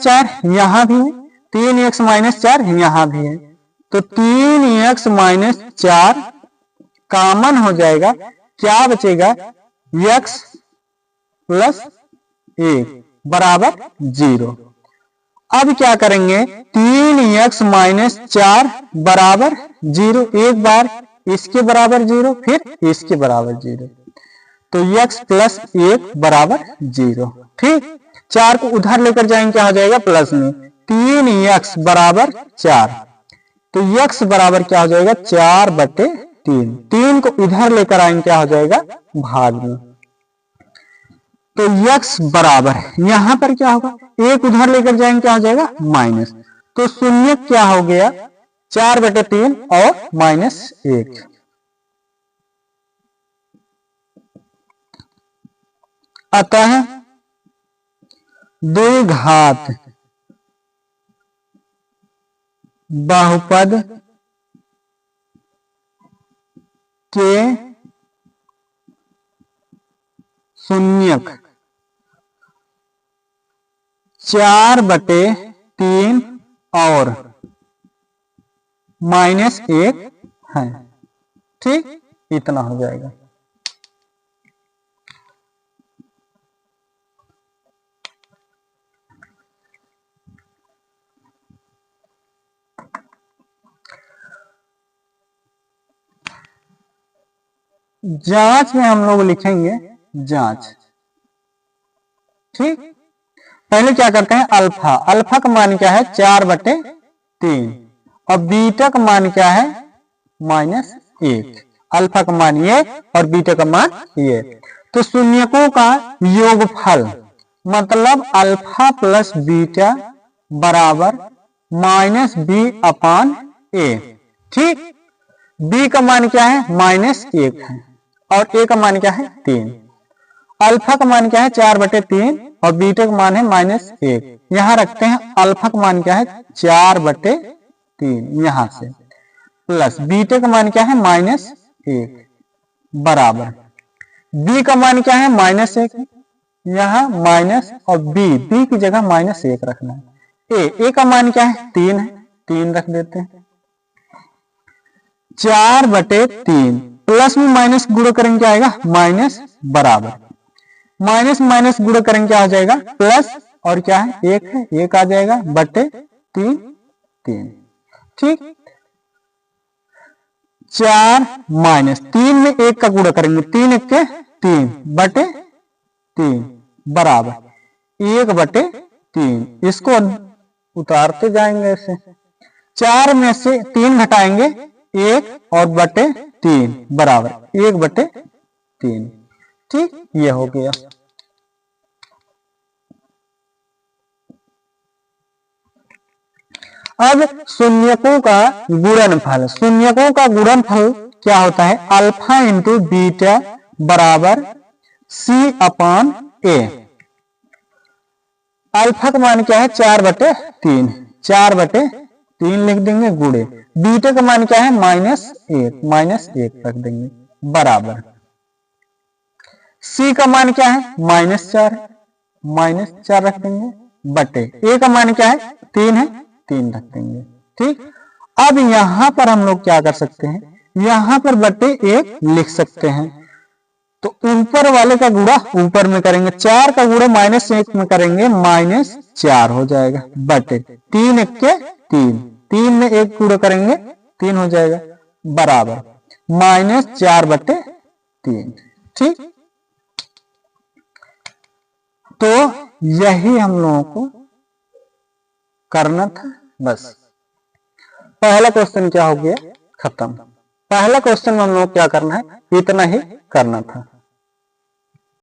4 यहां भी है, 3x - 4 यहां भी है, तो 3x - 4 कॉमन हो जाएगा, क्या बचेगा x प्लस 1 बराबर 0। अब क्या करेंगे 3x - 4 बराबर 0, एक बार इसके बराबर 0 फिर इसके बराबर 0, तो x प्लस 1 बराबर 0। ठीक, 4 को उधर लेकर जाएंगे क्या हो जाएगा प्लस में, 3x बराबर 4, तो x बराबर क्या हो जाएगा 4/3। 3 को इधर लेकर आएंगे क्या हो जाएगा भाग में, तो x बराबर यहां पर क्या होगा 1 उधर लेकर जाएंगे क्या हो जाएगा माइनस, तो शून्य क्या हो गया 4/3 और -1। अतः द्विघात बहुपद के शून्यक 4/3 और -1 है। ठीक, इतना हो जाएगा। जांच में हम लोग लिखेंगे जांच। ठीक, पहले क्या करते हैं अल्फा, अल्फा का मान क्या है 4/3 और बीटा का मान क्या है -1। अल्फा का मान ये और बीटा का मान ये, तो शून्यकों का योगफल मतलब अल्फा प्लस बीटा बराबर -b/a। ठीक, b का मान क्या है -1 है और a का मान क्या है 3। अल्फा का मान क्या है 4/3 और बीटा का मान है -1। यहां रखते हैं अल्फा का मान क्या है 4/3 यहां से, प्लस बीटा का मान क्या है -1 बराबर बी का मान क्या है, -1 है, यहाँ माइनस और बी की जगह -1 रखना है। ए का मान क्या है, 3 है, 3 रख देते हैं। 4/3 प्लस में माइनस गुणा करेंगे क्या आएगा, माइनस बराबर, माइनस माइनस गुणा करेंगे क्या हो जाएगा, प्लस, और क्या है, 1 है, 1 आ जाएगा, बटे 3, 3। ठीक, 4 माइनस 3 में 1 का गुणा करेंगे, 3 1 के 3 बटे 3 बराबर 1/3। इसको उतारते जाएंगे ऐसे, 4 में से 3 घटाएंगे 1 और बटे 3 बराबर 1/3। ठीक, ये हो गया। अब शून्यकों का गुणनफल, शून्यकों का गुणनफल क्या होता है, अल्फा इंटू बीटा बराबर C/A। अल्फा का मान क्या है, 4/3, 4/3 लिख देंगे गुणे, बीटा का मान क्या है, -1 रख देंगे बराबर, C का मान क्या है, -4, -4 रख देंगे बटे, A का मान क्या है, 3 है, 3 रख देंगे। ठीक, अब यहां पर हम लोग क्या कर सकते हैं, यहां पर बटे 1 लिख सकते हैं, तो ऊपर वाले का गुणा ऊपर में करेंगे, 4 का गुणा -1 में करेंगे, -4 हो जाएगा, बटे 3 1 के 3, 3 में 1 गुणा करेंगे 3 हो जाएगा बराबर -4/3। ठीक, तो यही हम लोगों को करना था बस। पहला क्वेश्चन क्या हो गया, खत्म। पहला क्वेश्चन में हम लोग क्या करना है, इतना ही करना था।